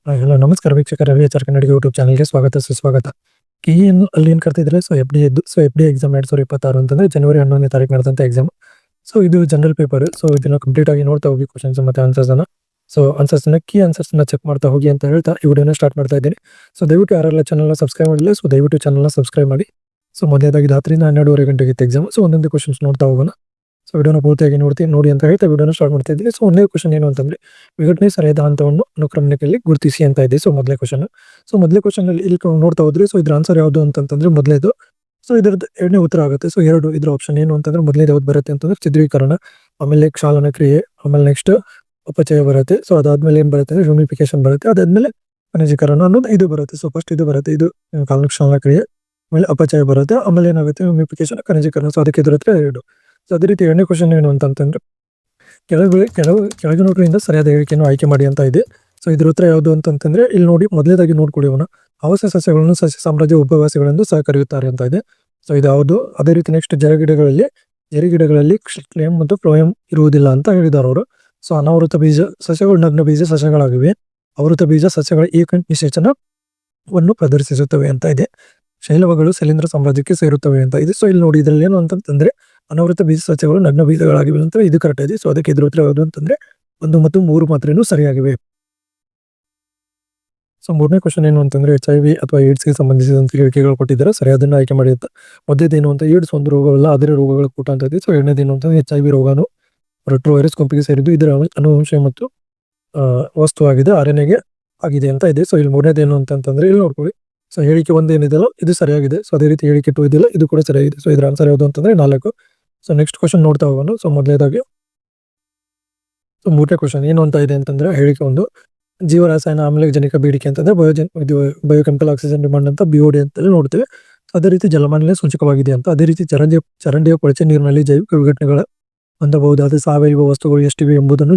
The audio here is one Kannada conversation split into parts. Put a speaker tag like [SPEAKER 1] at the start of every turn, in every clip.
[SPEAKER 1] ಹಲೋ ನಮಸ್ಕಾರ ವೀಕ್ಷಕರ ವಿಎಚ್ಆರ್ ಕನ್ನಡ ಯೂಟ್ಯೂಬ್ ಚಾನಲ್ಗೆ ಸ್ವಾಗತ ಸುಸ್ವಾಗತ. ಅಲ್ಲಿ ಏನು ಕರ್ತಿದ್ರೆ ಎಫ್ ಡಿ ಎದ್ದು ಎಫ್ ಡಿ ಎಕ್ಸಾಮ್ 2026 ಅಂತಂದ್ರೆ ಜನವರಿ 11ನೇ ತಾರೀಕು ನಡೆದಂತ ಎಕ್ಸಾಮ್. ಇದು ಜನರಲ್ ಪೇಪರ್. ಇದನ್ನ ಕಂಪ್ಲೀಟ್ ಆಗಿ ನೋಡ್ತಾ ಹೋಗಿ ಕ್ವಶನ್ಸ್ ಮತ್ತೆ ಆನ್ಸರ್ಸ್ ಅನ್ನ. ಕೀ ಆನ್ಸರ್ಸ್ ನ ಚೆಕ್ ಮಾಡ್ತಾ ಹೋಗಿ ಅಂತ ಹೇಳ್ತಾ ಈ ವಿಡಿಯೋನ ಸ್ಟಾರ್ಟ್ ಮಾಡ್ತಾ ಇದ್ದೀನಿ. ದಯವಿಟ್ಟು ಯಾರೆಲ್ಲ ಚಾನಲ್ನ ಸಬ್ಸ್ಕ್ರೈಬ್ ಮಾಡಿಲ್ಲ ದಯವಿಟ್ಟು ಚಾನಲ್ನ ಸಬ್ಸ್ಕ್ರೈಬ್ ಮಾಡಿ. ಮೊದಲನೇದಾಗಿ 12:30 ಗಂಟೆಗೆ ಇತ್ತು ಎಕ್ಸಾಮ್. ಒಂದೊಂದು ಕ್ವಶನ್ಸ್ ನೋಡ್ತಾ ಹೋಗೋಣ. ವಿಡಿಯೋನ ಪೂರ್ತಿಯಾಗಿ ನೋಡಿ ಅಂತ ಹೇಳ್ತಾ ವಿಡಿಯೋನ ಸ್ಟಾರ್ಟ್ ಮಾಡ್ತಾ ಇದ್ದೀನಿ. ಒಂದೇ ಕ್ವಶನ್ ಏನು ಅಂತಂದ್ರೆ ವಿಘಟನೆ ಸರಿಯಾದ ಹಂತವನ್ನು ಅನುಕ್ರಮಣೆಯಲ್ಲಿ ಗುರುತಿಸಿ ಅಂತ ಇದೆ. ಮೊದಲೇ ಕ್ವಶನ್. ಮೊದಲೇ ಕ್ವಶನ್ ಅಲ್ಲಿ ಇಲ್ಲಿ ನೋಡ್ತಾ ಹೋದ್ರೆ ಇದ್ರ ಆನ್ಸರ್ ಯಾವುದು ಅಂತಂದ್ರೆ ಮೊದಲೇದು. ಇದರದ್ದು ಎರಡನೇ ಉತ್ತರ ಆಗುತ್ತೆ. ಇದ್ರ ಆಪ್ಷನ್ ಏನು ಅಂತಂದ್ರೆ ಮೊದಲನೇದು ಯಾವ್ದು ಬರುತ್ತೆ ಅಂತಂದ್ರೆ ಚಿತ್ರೀಕರಣ, ಆಮೇಲೆ ಕ್ಷಾಲನ ಕ್ರಿಯೆ, ಆಮೇಲೆ ನೆಕ್ಸ್ಟ್ ಅಪಚಯ ಬರುತ್ತೆ. ಅದಾದ್ಮೇಲೆ ಏನ್ ಬರುತ್ತೆ ಅಂದ್ರೆ ಹ್ಯೂಮಿಫಿಕೇಶನ್ ಬರುತ್ತೆ. ಅದಾದ್ಮೇಲೆ ಖನಿಜೀಕರಣ ಅನ್ನೋದು ಇದು ಬರುತ್ತೆ. ಫಸ್ಟ್ ಇದು ಬರುತ್ತೆ, ಇದು ಕ್ಷಾಲನ ಕ್ರಿಯೆ, ಆಮೇಲೆ ಅಪಚಯ ಬರುತ್ತೆ, ಆಮೇಲೆ ಏನಾಗುತ್ತೆ ಹ್ಯೂಮಿಫಿಕೇಶನ್, ಖನಿಜೀಕರಣ. ಅದಕ್ಕೆ ಇದರ ಹತ್ರ ಎರಡು. ಅದೇ ರೀತಿ ಎರಡನೇ ಕ್ವಶನ್ ಏನು ಅಂತಂದ್ರೆ ಕೆಳಗಿನವರಿಂದ ಸರಿಯಾದ ಹೇಳಿಕೆಯನ್ನು ಆಯ್ಕೆ ಮಾಡಿ ಅಂತ ಇದೆ. ಇದ್ರ ಉತ್ತರ ಯಾವುದು ಅಂತಂದ್ರೆ ಇಲ್ಲಿ ನೋಡಿ, ಮೊದಲೇದಾಗಿ ನೋಡ್ಕೊಳ್ಳಿ ಅವನ ಆವಾಸ ಸಸ್ಯಗಳನ್ನು ಸಸ್ಯ ಸಾಮ್ರಾಜ್ಯ ಉಪವಾಸಿಗಳೆಂದು ಸಹ ಕರೆಯುತ್ತಾರೆ ಅಂತ ಇದೆ. ಇದು ಯಾವುದು. ಅದೇ ರೀತಿ ನೆಕ್ಸ್ಟ್ ಜರಿಗಿಡಗಳಲ್ಲಿ ಕ್ಲೇಮ್ ಮತ್ತು ಫ್ಲೋಯಂ ಇರುವುದಿಲ್ಲ ಅಂತ ಹೇಳಿದ್ದಾರೆ ಅವರು. ಅನಾವೃತ ಬೀಜ ಸಸ್ಯಗಳು ನಗ್ನ ಬೀಜ ಸಸ್ಯಗಳಾಗಿವೆ. ಆವೃತ ಬೀಜ ಸಸ್ಯಗಳ ಏಕ ನಿಷೇಚನವನ್ನು ಪ್ರದರ್ಶಿಸುತ್ತವೆ ಅಂತ ಇದೆ. ಶೈಲವಗಳು ಶಿಲೀಂಧ್ರ ಸಾಮ್ರಾಜ್ಯಕ್ಕೆ ಸೇರುತ್ತವೆ ಅಂತ ಇದೆ. ಇಲ್ಲಿ ನೋಡಿ, ಇದ್ರಲ್ಲಿ ಏನು ಅಂತಂದ್ರೆ ಅನಾವೃತ ಬೀಜ ಸಸ್ಯಗಳು ನಗ್ನ ಬೀಜಗಳಾಗಿವೆ ಅಂತ ಇದು ಕರೆಕ್ಟ್ ಇದೆ. ಅದಕ್ಕೆ ಇದ್ರ ಉತ್ತರ ಯಾವುದು ಅಂತಂದ್ರೆ 1 ಮತ್ತು 3 ಮಾತ್ರ ಸರಿಯಾಗಿವೆ. ಮೂರನೇ ಕ್ವಶನ್ ಏನು ಅಂತಂದ್ರೆ HIV ಅಥವಾ ಏಡ್ಸ್ಗೆ ಸಂಬಂಧಿಸಿದಂತೆ ಹೇಳಿಕೆಗಳು ಕೊಟ್ಟಿದ್ದಾರೆ, ಸರಿಯಾದನ್ನ ಆಯ್ಕೆ ಮಾಡಿ ಅಂತ. ಮೊದಲೇದೇನು ಅಂತ ಏಡ್ಸ್ ಒಂದು ರೋಗವಲ್ಲ, ಅದರ ರೋಗಗಳ ಕೂಟ ಅಂತ ಇದೆ. ಎರಡನೇದೇನು ಅಂತಂದ್ರೆ HIV ರೋಗಾನು ರೆಟ್ರೋವೈರಸ್ ಗುಂಪಿಗೆ ಸೇರಿದ್ದು, ಇದರ ಅನುವಂಶ ಮತ್ತು ವಸ್ತುವಾಗಿದೆ, RNA ಆಗಿದೆ ಅಂತ ಇದೆ. ಇಲ್ಲಿ ಮೂರನೇದೇನು ಅಂತಂದ್ರೆ ಇಲ್ಲಿ ನೋಡ್ಕೊಳ್ಳಿ. ಹೇಳಿಕೆ 1 ಏನಿದೆಯಲ್ಲ ಇದು ಸರಿಯಾಗಿದೆ. ಅದೇ ರೀತಿ ಹೇಳಿಕೆ 2 ಇದೆಯಲ್ಲ ಇದು ಕೂಡ ಸರಿಯಾಗಿದೆ. ಇದರ ಆನ್ಸರ್ ಯಾವುದು ಅಂತಂದ್ರೆ 4. ನೆಕ್ಸ್ಟ್ ಕ್ವಶನ್ ನೋಡ್ತಾ ಹೋಗೋಣ. ಮೊದಲೇದಾಗಿ ಮೂರನೇ ಕ್ವಶನ್ ಏನು ಅಂತ ಇದೆ ಅಂತಂದ್ರೆ ಹೇಳಿಕೆ 1 ಜೀವರಾಸಾಯನ ಆಮ್ಲಜನಕ ಬೇಡಿಕೆ ಅಂತಂದ್ರೆ ಬಯೋಕೆಮಿಕಲ್ ಆಕ್ಸಿಜನ್ ಡಿಮಾಂಡ್ ಅಂತ BOD ಅಂತಲೇ ನೋಡ್ತೇವೆ. ಅದೇ ರೀತಿ ಜಲಮಾಲಿನ್ಯ ಸೂಚಕವಾಗಿದೆ ಅಂತ. ಅದೇ ರೀತಿ ಚರಂಡಿಯ ಕೊಳಚೆ ನೀರಿನಲ್ಲಿ ಜೈವಿಕ ವಿಘಟನೆಗಳ ಹೊಂದಬಹುದಾದ ಸಾವಯವ ವಸ್ತುಗಳು ಎಷ್ಟಿವೆ ಎಂಬುದನ್ನು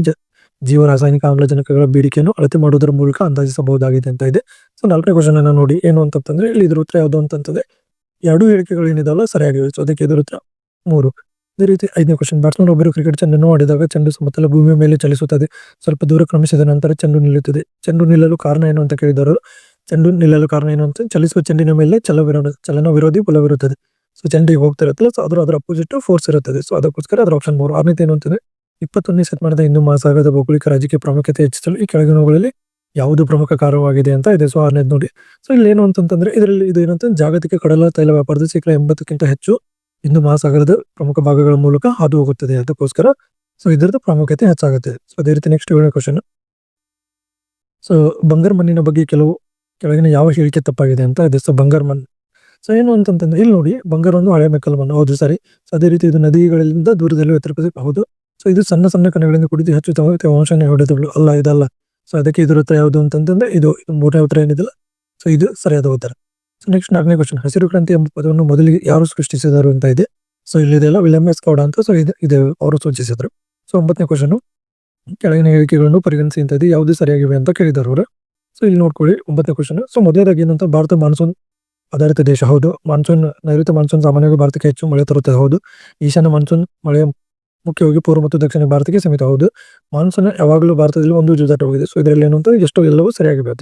[SPEAKER 1] ಜೀವರಾಸಾಯನಿಕ ಆಮ್ಲಜನಕಗಳ ಬೇಡಿಕೆಯನ್ನು ಅಳತೆ ಮಾಡುವುದರ ಮೂಲಕ ಅಂದಾಜಿಸಬಹುದಾಗಿದೆ ಅಂತ ಇದೆ. 4ನೇ ಕ್ವಶನ್ ಅನ್ನ ನೋಡಿ, ಏನು ಅಂತಂದ್ರೆ ಇಲ್ಲಿ ಇದ್ರ ಉತ್ತರ ಯಾವುದು ಅಂತಂತಂದ್ರೆ ಎರಡು ಹೇಳಿಕೆಗಳು ಏನಿದಾವಲ್ಲ ಸರಿಯಾಗಿವೆ. ಅದಕ್ಕೆ ಇದ್ರ ಉತ್ತರ 3. ಅದೇ ರೀತಿ 5ನೇ ಕ್ವಶನ್, ಬ್ಯಾಟ್ಸ್ಮನ್ ಒಬ್ಬರು ಕ್ರಿಕೆಟ್ ಚೆಂಡನ್ನು ಆಡಿದಾಗ ಚೆಂಡು ಸಮತಲ ಭೂಮಿಯ ಮೇಲೆ ಚಲಿಸುತ್ತದೆ. ಸ್ವಲ್ಪ ದೂರ ಕ್ರಮಿಸಿದ ನಂತರ ಚೆಂಡು ನಿಲ್ಲುತ್ತದೆ. ಚೆಂಡು ನಿಲ್ಲಲು ಕಾರಣ ಏನು ಅಂತ ಕೇಳಿದರು. ಚೆಂಡು ನಿಲ್ಲಲು ಕಾರಣ ಏನು ಅಂತ, ಚಲಿಸುವ ಚೆಂಡಿನ ಮೇಲೆ ಚಲನ ವಿರೋಧಿ ಬಲವಿರುತ್ತದೆ. ಚೆಂಡಿಗೆ ಹೋಗ್ತಾ ಇರುತ್ತಲ್ಲ, ಅದರ ಅಪೋಸಿಟ್ ಫೋರ್ಸ್ ಇರುತ್ತದೆ. ಅದಕ್ಕೋಸ್ಕರ ಅದರ ಆಪ್ಷನ್ 3. 6ನೇದು ಏನು ಅಂತಂದ್ರೆ 21ನೇ ಶತಮಾನದ ಹಿಂದೂ ಮಹಾಸಾಗರದ ಭೌಗೋಳಿಕ ರಾಜಕೀಯ ಪ್ರಾಮುಖ್ಯತೆ ಹೆಚ್ಚಿಸಲು ಈ ಕೆಳಗಿನವುಗಳಲ್ಲಿ ಯಾವುದು ಪ್ರಮುಖ ಕಾರಣವಾಗಿದೆ ಅಂತ ಇದೆ. 6ನೇದು ನೋಡಿ. ಇಲ್ಲಿ ಏನು ಅಂತಂದ್ರೆ ಇದರಲ್ಲಿ ಇದು ಏನಂತ ಜಾಗತಿಕ ಕಡಲ ತೈಲ ವ್ಯಾಪಾರದ ಶೇಕಡ 80ಕ್ಕಿಂತ ಹೆಚ್ಚು ಹಿಂದೂ ಮಹಾಸಾಗರದ ಪ್ರಮುಖ ಭಾಗಗಳ ಮೂಲಕ ಹಾದು ಹೋಗುತ್ತದೆ. ಅದಕ್ಕೋಸ್ಕರ ಇದರದ್ದು ಪ್ರಾಮುಖ್ಯತೆ ಹೆಚ್ಚಾಗುತ್ತೆ. ಅದೇ ರೀತಿ ನೆಕ್ಸ್ಟ್ 7ನೇ ಕ್ವಶನ್, ಬಂಗಾರ ಮಣ್ಣಿನ ಬಗ್ಗೆ ಕೆಳಗಿನ ಯಾವ ಹೇಳಿಕೆ ತಪ್ಪಾಗಿದೆ ಅಂತ ಇದೆ. ಬಂಗಾರ ಮಣ್ಣು ಏನು ಅಂತಂದ್ರೆ ಇಲ್ಲಿ ನೋಡಿ, ಬಂಗಾರ ಒಂದು ಹಳೆ ಮೆಕ್ಕಲು ಮಣ್ಣು, ಹೌದು ಸರಿ. ಅದೇ ರೀತಿ ಇದು ನದಿಗಳಿಂದ ದೂರದಲ್ಲಿ ಎತ್ತರಪಡಿಸಿ, ಹೌದು. ಇದು ಸಣ್ಣ ಸಣ್ಣ ಕಣಗಳಿಂದ ಕೂಡಿದ್ದು ಹೆಚ್ಚು ತೇವಾಂಶನ ಹೊಡೆದಳು, ಅಲ್ಲ ಇದಲ್ಲ. ಅದಕ್ಕೆ ಇದರ ಉತ್ತರ ಯಾವುದು ಅಂತಂದ್ರೆ ಇದು 3ನೇ ಉತ್ತರ ಏನಿದೆಲ್ಲ ಇದು ಸರಿಯಾದ ಉತ್ತರ. ನೆಕ್ಸ್ಟ್ 4ನೇ ಕ್ವಶನ್, ಹಸಿರು ಕ್ರಾಂತಿ ಎಂಬ ಪದವನ್ನು ಮೊದಲಿಗೆ ಯಾರು ಸೃಷ್ಟಿಸಿದರು ಅಂತ ಇದೆ. ಇಲ್ಲಿದೆಲ್ಲ ವಿಲಿಯಂ ಎಸ್ ಗೌಡ ಅಂತ ಇದು ಅವರು ಸೂಚಿಸಿದ್ರು. 9ನೇ ಕ್ವಶನ್, ಕೆಳಗಿನ ಹೇಳಿಕೆಗಳನ್ನು ಪರಿಗಣಿಸಿ ಅಂತ ಇದೆ, ಯಾವುದು ಸರಿಯಾಗಿವೆ ಅಂತ ಕೇಳಿದರು ಅವರು. ಇಲ್ಲಿ ನೋಡ್ಕೊಳ್ಳಿ 9ನೇ ಕ್ವಶನ್. ಮೊದಲೇದಾಗಿ ಏನಂತ, ಭಾರತ ಮಾನ್ಸೂನ್ ಆಧಾರಿತ ದೇಶ, ಹೌದು. ನೈಋತ್ಯ ಮಾನ್ಸೂನ್ ಸಾಮಾನ್ಯವಾಗಿ ಭಾರತಕ್ಕೆ ಹೆಚ್ಚು ಮಳೆ ತರುತ್ತದೆ, ಹೌದು. ಈಶಾನ್ಯ ಮಾನ್ಸೂನ್ ಮಳೆ ಮುಖ್ಯವಾಗಿ ಪೂರ್ವ ಮತ್ತು ದಕ್ಷಿಣ ಭಾರತಕ್ಕೆ ಸೀಮಿತ, ಹೌದು. ಮಾನ್ಸೂನ್ ಯಾವಾಗಲೂ ಭಾರತದಲ್ಲಿ ಒಂದು ಜೂಜಾಟವಾಗಿದೆ. ಇದರಲ್ಲಿ ಏನು ಅಂತ ಎಷ್ಟೋ ಎಲ್ಲವೂ ಸರಿಯಾಗಿವೆ.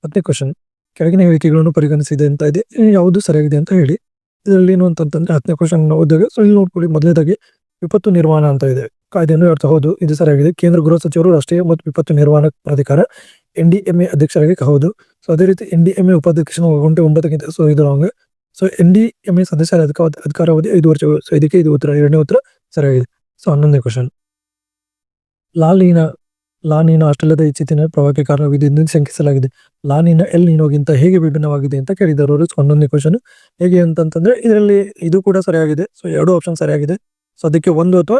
[SPEAKER 1] 10ನೇ ಕ್ವಶನ್, ಕೆಳಗಿನ ಹೇಳಿಕೆಗಳನ್ನು ಪರಿಗಣಿಸಿದೆ ಅಂತ ಇದೆ, ಯಾವುದು ಸರಿಯಾಗಿದೆ ಅಂತ ಹೇಳಿ. ಇದರಲ್ಲಿ ಏನು ಅಂತಂದ್ರೆ 10ನೇ ಕ್ವಶನ್ ಓದಿದಾಗ ಇಲ್ಲಿ ನೋಡ್ಕೊಳ್ಳಿ. ಮೊದಲನೇದಾಗಿ ವಿಪತ್ತು ನಿರ್ವಹಣಾ ಅಂತ ಇದೆ, ಕಾಯ್ದೆಯನ್ನು ಹೇಳ್ತಾ, ಹೌದು ಇದು ಸರಿಯಾಗಿದೆ. ಕೇಂದ್ರ ಗೃಹ ಸಚಿವರು ರಾಷ್ಟ್ರೀಯ ಮತ್ತು ವಿಪತ್ತು ನಿರ್ವಹಣಾ ಪ್ರಾಧಿಕಾರ NDMA ಅಧ್ಯಕ್ಷರಾಗಿ, ಹೌದು. ಅದೇ ರೀತಿ NDMA ಉಪಾಧ್ಯಕ್ಷನ 9ಕ್ಕಿಂತ ಇದು ರಾಂಗ್. NDMA ಸದಸ್ಯರ ಅಧಿಕಾರಾವಧಿ 5 ವರ್ಷಗಳು. ಇದಕ್ಕೆ ಇದು ಉತ್ತರ 2ನೇ ಉತ್ತರ ಸರಿಯಾಗಿದೆ. 11ನೇ ಕ್ವಶನ್, ಲಾನಿನಾ ಆಸ್ಟ್ರೇಲಿಯಾದ ಇತ್ತೀಚಿನ ಪ್ರವಾಹಕ್ಕೆ ಕಾರಣವಾಗಿದೆ ಎಂದು ಶಂಕಿಸಲಾಗಿದೆ. ಲಾನಿನಾ ಎಲ್ ನೀನೋಗಿಂತ ಹೇಗೆ ವಿಭಿನ್ನವಾಗಿದೆ ಅಂತ ಕೇಳಿದರು ಅವರು. 11ನೇ ಕ್ವಶನ್, ಹೇಗೆ ಅಂತಂದ್ರೆ ಇದರಲ್ಲಿ ಇದು ಕೂಡ ಸರಿಯಾಗಿದೆ. 2 ಆಪ್ಷನ್ ಸರಿಯಾಗಿದೆ. ಅದಕ್ಕೆ 1 ಅಥವಾ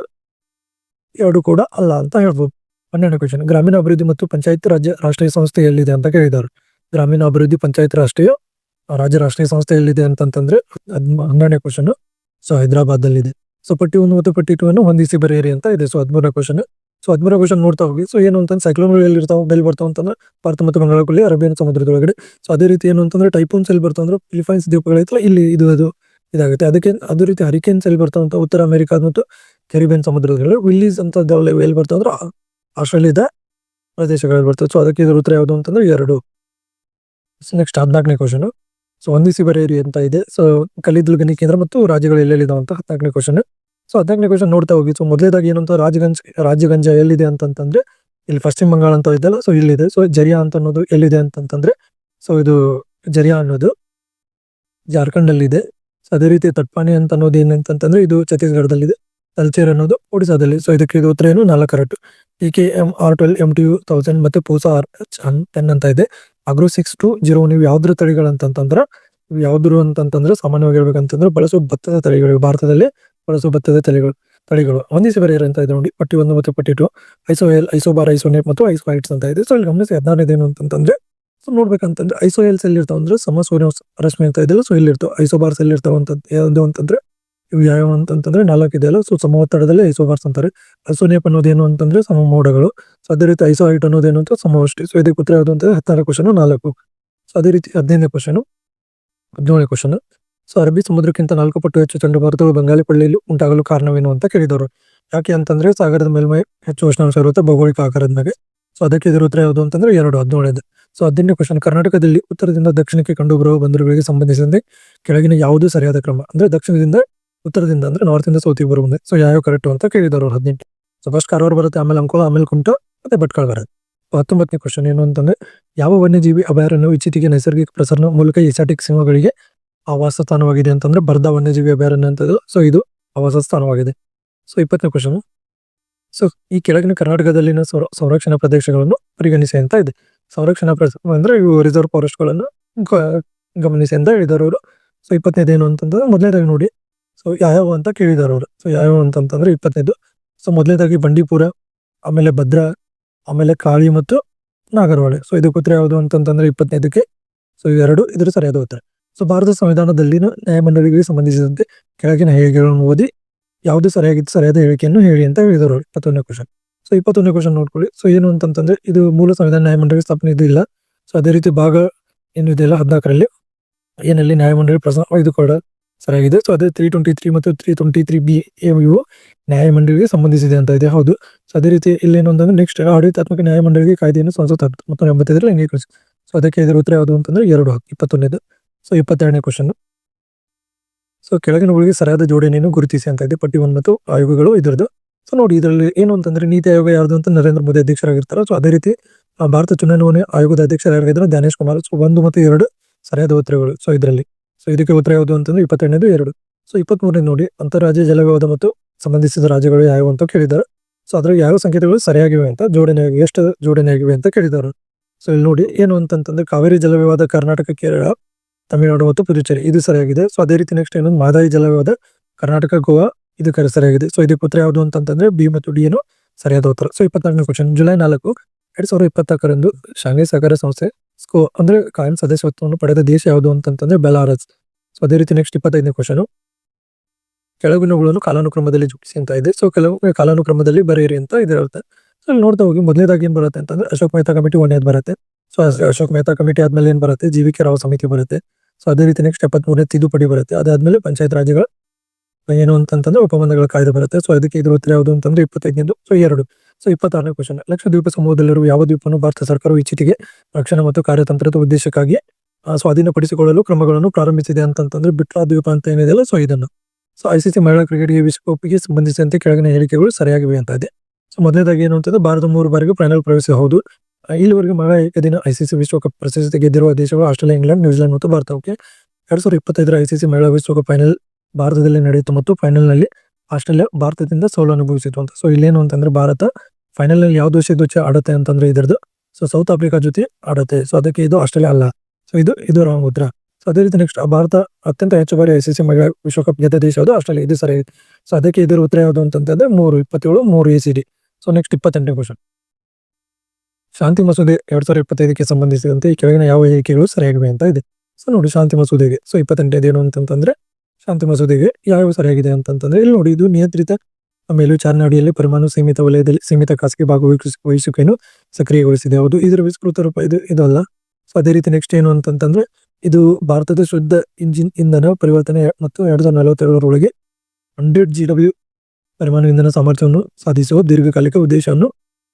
[SPEAKER 1] 2 ಕೂಡ ಅಲ್ಲ ಅಂತ ಹೇಳ್ಬೋದು. 12ನೇ ಕ್ವಶನ್, ಗ್ರಾಮೀಣ ಅಭಿವೃದ್ಧಿ ಮತ್ತು ಪಂಚಾಯತ್ ರಾಷ್ಟ್ರೀಯ ಸಂಸ್ಥೆ ಎಲ್ಲಿದೆ ಅಂತ ಕೇಳಿದರು. ಗ್ರಾಮೀಣ ಅಭಿವೃದ್ಧಿ ಪಂಚಾಯತ್ ರಾಷ್ಟ್ರೀಯ ಸಂಸ್ಥೆ ಎಲ್ಲಿದೆ ಅಂತಂದ್ರೆ 12ನೇ ಕ್ವಶನ್, ಹೈದರಾಬಾದ್ ದಲ್ಲಿದೆ. ಪಟ್ಟಿ 1 ಮತ್ತು ಪಟ್ಟಿ 2 ಅನ್ನು ಹೊಂದಿಸಿ ಬರೆಯಿರಿ ಅಂತ ಇದೆ. 13ನೇ ಕ್ವಶನ್. 13ನೇ ಕ್ವಶನ್ ನೋಡ್ತಾ ಹೋಗಿ. ಏನು ಅಂತಂದ್ರೆ ಸೈಕ್ಲೋನ್ಗಳು ಎಲ್ಲಿರ್ತಾವ, ಮೇಲೆ ಬರ್ತಾವ ಅಂತಂದ್ರೆ ಭಾರತ ಮತ್ತು ಬಂಗಾಳಕೊಲ್ಲಿ, ಅರೇಬಿಯನ್ ಸಮುದ್ರದೊಳಗಡೆ. ಅದೇ ರೀತಿ ಏನು ಅಂತಂದ್ರೆ ಟೈಫೂನ್ಸ್ ಎಲ್ಲಿ ಬರ್ತಾವ ಅಂದ್ರೆ ಫಿಲಿಪೈನ್ಸ್ ದ್ವೀಪಗಳೈತಲ್ಲ ಇಲ್ಲಿ ಅದು ಇದಾಗುತ್ತೆ. ಅದೇ ರೀತಿ ಹರಿಕೇನ್ಸ್ ಎಲ್ಲಿ ಬರ್ತಾವ ಅಂತ ಉತ್ತರ ಅಮೆರಿಕಾ ಮತ್ತು ಕೆರಿಬಿಯನ್ ಸಮುದ್ರದೊಳಗಡೆ. ವಿಲ್ಲೀಸ್ ಅಂತ ಎಲ್ಲಿ ಬರ್ತಾವ ಅಂದ್ರೆ ಆಸ್ಟ್ರೇಲಿಯಾದ ಪ್ರದೇಶಗಳಲ್ಲಿ ಬರ್ತದೆ. ಅದಕ್ಕೆ ಇದರ ಉತ್ತರ ಯಾವುದು ಅಂತಂದ್ರೆ 2. Next 14ನೇ question. ಸೊ ಹೊಂದಿಸಿ ಬರೆಯಿರಿ ಅಂತ ಇದೆ. ಸೊ ಕಲ್ಲಿದ್ದಲು ಗಣಿ ಕೇಂದ್ರ ಮತ್ತು ರಾಜ್ಯಗಳು ಎಲ್ಲೆಲ್ಲಿದಾವೆ ಅಂತ 14ನೇ ಕ್ವಶನ್. ಸೊ 14ನೇ ಕ್ವಶನ್ ನೋಡ್ತಾ ಹೋಗಿ. ಸೊ ಮೊದಲೇದಾಗಿ ಏನಂತ ರಾಜ್ಯಗಂಜ ಎಲ್ಲಿದೆ ಅಂತಂತಂದ್ರೆ ಇಲ್ಲಿ ಪಶ್ಚಿಮ ಬಂಗಾಳ ಅಂತ ಇದೆಯಲ್ಲ, ಸೊ ಇಲ್ಲಿದೆ. ಸೊ ಜರಿಯಾ ಅಂತ ಅನ್ನೋದು ಎಲ್ಲಿದೆ ಅಂತಂತಂದ್ರೆ, ಸೊ ಇದು ಜರಿಯಾ ಅನ್ನೋದು ಜಾರ್ಖಂಡ್ ಅಲ್ಲಿ ಇದೆ. ಸೊ ಅದೇ ರೀತಿ ತಟ್ಪಾನಿ ಅಂತ ಅನ್ನೋದು ಏನಂತಂದ್ರೆ ಇದು ಛತ್ತೀಸ್ಗಢದಲ್ಲಿದೆ. ತಲ್ಚೇರ್ ಅನ್ನೋದು ಒಡಿಸಾದಲ್ಲಿ. ಸೊ ಇದಕ್ಕೆ ಇದು ಉತ್ತರ ಏನು 4 ಕರೆಕ್ಟ್. TKM R12 MTU 1000 ಮತ್ತೆ ಪೂಸಾ R10 ಅಂತ ಇದೆ. ಆಗ್ರೋ 6201 ನೀವು ಯಾವ್ದ್ರ ತಳಿಗಳಂತಂದ್ರೆ ಇವು ಯಾವ್ದ್ರು ಅಂತಂತಂದ್ರೆ ಸಾಮಾನ್ಯವಾಗಿ ಹೇಳ್ಬೇಕಂತಂದ್ರೆ ಬಳಸೋ ಭತ್ತದ ತಳಿಗಳು, ಭಾರತದಲ್ಲಿ ಬಳಸೋ ಭತ್ತದ ತಳಿಗಳು ಹೊಂದಿಸಿ ಬರೆಯಿರಿ ಅಂತ ಇದೆ ನೋಡಿ. ಪಟ್ಟಿ 1 ಮತ್ತು ಪಟ್ಟಿ 2 ಐಸೋಎಲ್, ಐಸೋಬಾರ್, ಐಸೋನೇಟ್ ಮತ್ತು ಐಸೋಹೈಟ್ಸ್ ಅಂತ ಇದೆ. ಸೊ ಇಲ್ಲಿ ಗಮನಿಸಿ 14ನೇದು ಏನು ಅಂತಂದ್ರೆ, ಸೊ ನೋಡ್ಬೇಕಂತಂದ್ರೆ ಐಸೋಎಲ್ಸ್ ಎಲ್ಲಿರ್ತಾವ ಅಂದ್ರೆ ಸಮ ಸೂರ್ಯ ರಶ್ಮಿ ಅಂತ ಇದೆಯಲ್ಲ, ಸೊ ಇಲ್ಲಿರ್ತಾವ. ಐಸೋಬಾರ್ಸ್ ಎಲ್ಲಿರ್ತಾವ ಅಂತ ಯಾವ್ದು ಅಂತಂದ್ರೆ ಇವು ಯಾವ ಅಂತಂದ್ರೆ 4 ಇದೆಯಲ್ಲ, ಸೊ ಸಮ ಒತ್ತಡದಲ್ಲಿ ಐಸೋಬಾರ್ಸ್ ಅಂತಾರೆ. ಐಸೋನೇಪ್ ಅನ್ನೋದೇನು ಅಂತಂದ್ರೆ ಸಮ ಮೋಡಗಳು. ಸೊ ಅದೇ ರೀತಿ ಐಸೋಹೈಟ್ ಅನ್ನೋದೇನು ಅಂತ ಸಮವೃಷ್ಟಿ. ಸೊ ಇದಕ್ಕೆ ಉತ್ತರ ಯಾವುದು ಅಂತಂದ್ರೆ 16 ಕ್ವಶನ್ 4. ಸೊ ಅದೇ ರೀತಿ 15ನೇ ಕ್ವಶನ್, 17ನೇ ಕ್ವಶನ್. ಸೊ ಅರಬ್ಬಿ ಸಮುದ್ರಕ್ಕಿಂತ 4 ಪಟ್ಟು ಹೆಚ್ಚು ಚಂಡಮಾರುತಗಳು ಬಂಗಾಳಿ ಪಳ್ಳಿಯಲ್ಲಿ ಉಂಟಾಗಲು ಕಾರಣವೇನು ಅಂತ ಕೇಳಿದವರು. ಯಾಕೆ ಅಂತಂದ್ರೆ ಸಾಗರದ ಮೇಲ್ಮೈ ಹೆಚ್ಚು ಉಷ್ಣಾಂಶ ಇರುತ್ತೆ ಭೌಗೋಳಿಕ ಆಕಾರದ ಮೇಲೆ. ಸೊ ಅದಕ್ಕೆ ಇದರ ಉತ್ತರ ಯಾವುದು ಅಂತಂದ್ರೆ 2, 17ನೇದು. ಸೊ 18ನೇ ಕ್ವಶನ್, ಕರ್ನಾಟಕದಲ್ಲಿ ಉತ್ತರದಿಂದ ದಕ್ಷಿಣಕ್ಕೆ ಕಂಡುಬರುವ ಬಂದರುಗಳಿಗೆ ಸಂಬಂಧಿಸಿದಂತೆ ಕೆಳಗಿನ ಯಾವುದು ಸರಿಯಾದ ಕ್ರಮ. ಅಂದ್ರೆ ದಕ್ಷಿಣದಿಂದ ಉತ್ತರದಿಂದ ಅಂದ್ರೆ ನಾರ್ತ್ ಇಂದ ಸೌತಿಗೆ ಬರುವಂತೆ. ಸೊ ಯಾವ ಕರೆಕ್ಟ್ ಅಂತ ಕೇಳಿದವರು 18. ಸೊ ಫಸ್ಟ್ ಕಾರವಾರ ಬರುತ್ತೆ, ಆಮೇಲೆ ಅಂಕೋಲ, ಆಮೇಲೆ ಕುಮಟಾ, ಮತ್ತೆ ಭಟ್ಕಳ ಬರುತ್ತೆ. 19ನೇ ಕ್ವಶನ್ ಏನು ಅಂತಂದ್ರೆ, ಯಾವ ವನ್ಯಜೀವಿ ಅಭಯಾರಣ್ಯವು ಇತ್ತೀಚೆಗೆ ನೈಸರ್ಗಿಕ ಪ್ರಸರಣ ಮೂಲಕ ಎಸಾಟಿಕ್ ಸಿಂಹಗಳಿಗೆ ಆವಾಸ ಸ್ಥಾನವಾಗಿದೆ ಅಂತಂದ್ರೆ ಬರ್ದಾ ವನ್ಯಜೀವಿ ಅಭಯಾರಣ್ಯ ಅಂತ. ಸೊ ಇದು ಆವಾಸ ಸ್ಥಾನವಾಗಿದೆ. ಸೊ 20ನೇ ಕ್ವಶನ್, ಸೊ ಈ ಕೆಳಗಿನ ಕರ್ನಾಟಕದಲ್ಲಿನ ಸಂರಕ್ಷಣಾ ಪ್ರದೇಶಗಳನ್ನು ಪರಿಗಣಿಸಿ ಅಂತ ಇದೆ. ಸಂರಕ್ಷಣಾ ಅಂದ್ರೆ ಇವು ರಿಸರ್ವ್ ಫಾರೆಸ್ಟ್ ಗಳನ್ನು ಗಮನಿಸಿ ಅಂತ ಹೇಳಿದಾರೆ ಅವರು. ಸೊ 20ನೇದು ಏನು ಅಂತಂದ್ರೆ ಮೊದಲನೇದಾಗಿ ನೋಡಿ. ಸೊ ಯಾವ್ಯಾವ ಅಂತ ಕೇಳಿದಾರೆ ಅವರು. ಸೊ ಯಾವ್ಯಾವ ಅಂತಂದ್ರೆ 20ನೇದು, ಸೊ ಮೊದಲನೇದಾಗಿ ಬಂಡೀಪುರ, ಆಮೇಲೆ ಭದ್ರಾ, ಆಮೇಲೆ ಕಾಳಿ ಮತ್ತು ನಾಗರಹೊಳೆ. ಸೊ ಇದಕ್ಕೆ ಉತ್ತರ ಯಾವುದು ಅಂತಂದ್ರೆ 20ನೇದಕ್ಕೆ ಸೊ 2 ಇದ್ರ ಸರಿಯಾದ ಉತ್ತರ. ಸೊ ಭಾರತ ಸಂವಿಧಾನದಲ್ಲಿನ ನ್ಯಾಯಮಂಡಳಿಗಳಿಗೆ ಸಂಬಂಧಿಸಿದಂತೆ ಕೆಳಗಿನ ಹೇಳಿಕೆಗಳನ್ನು ಓದಿ ಯಾವುದು ಸರಿಯಾದ ಹೇಳಿಕೆಯನ್ನು ಹೇಳಿ ಅಂತ ಹೇಳಿದರು. 21ನೇ ಕ್ವಶನ್. ಸೊ 21ನೇ ಕ್ವಶನ್ ನೋಡ್ಕೊಳ್ಳಿ. ಸೊ ಏನು ಅಂತಂತಂದ್ರೆ ಇದು ಮೂಲ ಸಂವಿಧಾನ ನ್ಯಾಯಮಂಡಳಿ ಸ್ಥಾಪನೆ ಇದು ಇಲ್ಲ. ಸೊ ಅದೇ ರೀತಿ ಭಾಗ ಏನು ಇದೆಯಲ್ಲ 14ರಲ್ಲಿ ಏನಲ್ಲಿ ನ್ಯಾಯಮಂಡಳಿ ಇದು ಕೂಡ ಸರಿಯಾಗಿದೆ. ಸೊ ಅದೇ 323 ಮತ್ತು 323B ಇವು ನ್ಯಾಯಮಂಡಳಿಗೆ ಸಂಬಂಧಿಸಿದೆ ಅಂತ ಇದೆ. ಹೌದು. ಸೊ ಅದೇ ರೀತಿ ಇಲ್ಲೇನು ಅಂತಂದ್ರೆ ನೆಕ್ಸ್ಟ್ ಆಡಳಿತಾತ್ಮಕ ನ್ಯಾಯಮಂಡಳಿಗೆ ಕಾಯ್ದೆಯನ್ನು 1985 ಅಂಗೀಕರಿಸಿ. ಸೊ ಅದಕ್ಕೆ ಇದರ ಉತ್ತರ ಯಾವುದು ಅಂತಂದ್ರೆ 2, 21ನೇದು. ಸೊ 22ನೇ ಕ್ವಶನ್, ಸೊ ಕೆಳಗಿನವುಗಳಿಗೆ ಸರಿಯಾದ ಜೋಡಣೆಯನ್ನು ಗುರುತಿಸಿ ಅಂತ ಇದೆ. ಪಟ್ಟಿ 1 ಮತ್ತು ಆಯೋಗಗಳು ಇದರದ್ದು. ಸೊ ನೋಡಿ ಇದರಲ್ಲಿ ಏನು ಅಂತಂದ್ರೆ ನೀತಿ ಆಯೋಗ ಯಾವುದು ಅಂತ ನರೇಂದ್ರ ಮೋದಿ ಅಧ್ಯಕ್ಷರಾಗಿರ್ತಾರೆ. ಸೊ ಅದೇ ರೀತಿ ಭಾರತ ಚುನಾವಣೆ ಆಯೋಗದ ಅಧ್ಯಕ್ಷರಾಗಿದ್ದಾರೆ ಜ್ಞಾನೇಶ್ ಕುಮಾರ್. ಸೊ 1 ಮತ್ತು 2 ಸರಿಯಾದ ಉತ್ತರಗಳು. ಸೊ ಇದರಲ್ಲಿ ಸೊ ಇದಕ್ಕೆ ಉತ್ತರ ಯಾವುದು ಅಂತಂದ್ರೆ 22ನೇದು 2. ಸೊ 23ನೇ ನೋಡಿ, ಅಂತಾರಾಜ್ಯ ಜಲ ವಿವಾದ ಮತ್ತು ಸಂಬಂಧಿಸಿದ ರಾಜ್ಯಗಳು ಯಾವುವು ಅಂತ ಕೇಳಿದ್ದಾರೆ. ಸೊ ಅದ್ರಲ್ಲಿ ಯಾವ ಸಂಕೇತಗಳು ಸರಿಯಾಗಿವೆ ಅಂತ ಎಷ್ಟು ಜೋಡಣೆ ಆಗಿವೆ ಅಂತ ಕೇಳಿದ್ದಾರೆ. ಸೊ ಇಲ್ಲಿ ನೋಡಿ ಏನು ಅಂತಂತಂದ್ರೆ ಕಾವೇರಿ ಜಲ ವಿವಾದ ಕರ್ನಾಟಕ, ಕೇರಳ, ತಮಿಳುನಾಡು ಮತ್ತು ಪುದುಚೇರಿ ಇದು ಸರಿಯಾಗಿದೆ. ಸೊ ಅದೇ ರೀತಿ ನೆಕ್ಸ್ಟ್ ಏನೊಂದು ಮಹದಾಯಿ ಜಲ ವಿವಾದ ಕರ್ನಾಟಕ, ಗೋವಾ ಇದು ಸರಿಯಾಗಿದೆ. ಸೊ ಇದಕ್ಕೆ ಉತ್ತರ ಯಾವುದು ಅಂತಂದ್ರೆ ಬಿ ಮತ್ತು ಡಿ ಏನು ಸರಿಯಾದ ಉತ್ತರ. ಸೊ 24ನೇ ಕ್ವಶನ್, ಜುಲೈ 4, 2024ರಂದು ಶಾಂಘೈ ಸಹಕಾರ ಸಂಸ್ಥೆ ಸ್ಕೋ ಅಂದ್ರೆ ಕಾಯಂ ಸದಸ್ಯತ್ವವನ್ನು ಪಡೆದ ದೇಶ ಯಾವುದು ಅಂತಂದ್ರೆ ಬೆಲಾರಸ್. ಸೊ ಅದೇ ರೀತಿ ನೆಕ್ಸ್ಟ್ 25ನೇ ಕ್ವಶನ್, ಕೆಳಗಿನವುಗಳನ್ನು ಕಾಲಾನುಕ್ರಮದಲ್ಲಿ ಜೋಡಿಸಿ ಅಂತ ಇದೆ. ಸೊ ಕೆಲವು ಕಾಲಾನುಕ್ರಮದಲ್ಲಿ ಬರೆಯಿರಿ ಅಂತ ಇದಿರುತ್ತೆ. ಸೊ ಇಲ್ಲಿ ನೋಡ್ತಾ ಹೋಗಿ ಮೊದಲನೇದಾಗಿ ಏನ್ ಬರುತ್ತೆ ಅಂತಂದ್ರೆ ಅಶೋಕ್ ಮೆಹ್ತಾ ಕಮಿಟಿ 1ನೇದು ಬರುತ್ತೆ. ಸೊ ಅಶೋಕ್ ಮೆಹ್ತಾ ಕಮಿಟಿ ಆದ್ಮೇಲೆ ಏನ್ ಬರುತ್ತೆ, GVK ರಾವ್ ಸಮಿತಿ ಬರುತ್ತೆ. ಸೊ ಅದೇ ರೀತಿ ನೆಕ್ಸ್ಟ್ 73ನೇ ತಿದ್ದುಪಡಿ ಬರುತ್ತೆ. ಅದಾದ್ಮೇಲೆ ಪಂಚಾಯತ್ ರಾಜ್ಯಗಳ ಏನು ಅಂತಂದ್ರೆ ಒಪ್ಪಂದಗಳ ಕಾಯ್ದೆ ಬರುತ್ತೆ. ಸೊ ಅದಕ್ಕೆ ಇದ್ರ ಉತ್ತರ ಯಾವುದು ಅಂತಂದ್ರೆ 25ನೇದು. ಸೊ 2. ಸೊ 26ನೇ ಕ್ವಶನ್, ಲಕ್ಷದ್ವೀಪ ಸಮೂಹದಲ್ಲಿರುವ ಯಾವ ದ್ವೀಪವನ್ನು ಭಾರತ ಸರ್ಕಾರವು ಇತ್ತೀಚೆಗೆ ರಕ್ಷಣಾ ಮತ್ತು ಕಾರ್ಯತಂತ್ರದ ಉದ್ದೇಶಕ್ಕಾಗಿ ಸ್ವಾಧೀನಪಡಿಸಿಕೊಳ್ಳಲು ಕ್ರಮಗಳನ್ನು ಪ್ರಾರಂಭಿಸಿದೆ ಅಂತಂದ್ರೆ ಬಿಟ್ರಾ ದ್ವೀಪ ಅಂತ ಏನಿದೆಯಲ್ಲ, ಸೊ ಇದನ್ನು. ಸೊ ICC ಮಹಿಳಾ ಕ್ರಿಕೆಟ್ ವಿಶ್ವಕಪ್ಗೆ ಸಂಬಂಧಿಸಿದಂತೆ ಕೆಳಗಿನ ಹೇಳಿಕೆಗಳು ಸರಿಯಾಗಿವೆ ಅಂತ ಇದೆ. ಸೊ ಮೊದಲನೇದಾಗಿ ಏನು ಅಂತಂದ್ರೆ ಭಾರತ 3 ಬಾರಿಗೆ ಫೈನಲ್ ಪ್ರವೇಶ. ಹೌದು. ಇಲ್ಲಿವರೆಗೆ ಮಹಿಳಾ ಏಕದಿನ ICC ವಿಶ್ವಕಪ್ ಪ್ರಶಸ್ತಿ ಗೆದ್ದಿರುವ ದೇಶಗಳು ಆಸ್ಟ್ರೇಲಿಯಾ, ಇಂಗ್ಲೆಂಡ್, ನ್ಯೂಜಿಲೆಂಡ್ ಮತ್ತು ಭಾರತ. ಓಕೆ. 2025ರ ICC ಮಹಿಳಾ ವಿಶ್ವಕಪ್ ಫೈನಲ್ ಭಾರತದಲ್ಲಿ ನಡೆಯಿತು ಮತ್ತು ಫೈನಲ್ ನಲ್ಲಿ ಆಸ್ಟ್ರೇಲಿಯಾ ಭಾರತದಿಂದ ಸೋಲು ಅನುಭವಿಸಿತು ಅಂತ. ಸೊ ಇಲ್ಲೇನು ಅಂತಂದ್ರೆ ಭಾರತ ಫೈನಲ್ ನಲ್ಲಿ ಯಾವ ದೇಶ ಆಡುತ್ತೆ ಅಂತಂದ್ರೆ ಇದರದ್ದು ಸೊ ಸೌತ್ ಆಫ್ರಿಕಾ ಜೊತೆ ಆಡುತ್ತೆ. ಸೊ ಅದಕ್ಕೆ ಇದು ಆಸ್ಟ್ರೇಲಿಯಾ ಅಲ್ಲ. ಸೊ ಇದು ರಾಂಗ್ ಉತ್ತರ. ಸೊ ಅದೇ ರೀತಿ ನೆಕ್ಸ್ಟ್ ಭಾರತ ಅತ್ಯಂತ ಹೆಚ್ಚು ಬಾರಿ ICC ಮಹಿಳಾ ವಿಶ್ವಕಪ್ ಗೆದ್ದ ದೇಶ ಯಾವುದು, ಆಸ್ಟ್ರೇಲಿಯಾ. ಇದು ಸರಿ. ಸೊ ಅದಕ್ಕೆ ಇದರ ಉತ್ತರ ಯಾವುದು ಅಂತಂದ್ರೆ 3, 27, 3 ACD. ಸೊ ನೆಕ್ಸ್ಟ್ 28ನೇ ಕ್ವಶನ್, ಶಾಂತಿ ಮಸೂದೆ 2025ಕ್ಕೆ ಸಂಬಂಧಿಸಿದಂತೆ ಈ ಕೆಳಗಿನ ಯಾವ ಹೇಳಿಕೆಗಳು ಸರಿಯಾಗಿವೆ ಅಂತ ಇದೆ. ಸೊ ನೋಡಿ ಶಾಂತಿ ಮಸೂದೆಗೆ ಸೊ 28ನೇದು ಏನು ಅಂತಂದ್ರೆ ಶಾಂತಿ ಮಸೂದೆಗೆ ಯಾವ ಸರಿಯಾಗಿದೆ ಅಂತಂದ್ರೆ ಇಲ್ಲಿ ನೋಡಿ, ಇದು ನಿಯಂತ್ರಿತ ಮೇಲ್ವಿಚಾರಣೆ ಅಡಿಯಲ್ಲಿ ಪರಮಾಣು ಸೀಮಿತ ವಲಯದಲ್ಲಿ ಸೀಮಿತ ಖಾಸಗಿ ಭಾಗವಹಿಸುವಿಕೆಯನ್ನು ಸಕ್ರಿಯಗೊಳಿಸಿದೆ. ಹೌದು. ಇದರ ವಿಸ್ತೃತ ರೂಪ ಇದಲ್ಲ. ಸೊ ಅದೇ ರೀತಿ ನೆಕ್ಸ್ಟ್ ಏನು ಅಂತಂದ್ರೆ ಇದು ಭಾರತದ ಶುದ್ಧ ಇಂಧನ ಪರಿವರ್ತನೆ ಮತ್ತು 2042ರೊಳಗೆ 100 GW ಪರಮಾಣು ಇಂಧನ ಸಾಮರ್ಥ್ಯವನ್ನು ಸಾಧಿಸುವ ದೀರ್ಘಕಾಲಿಕ ಉದ್ದೇಶವನ್ನು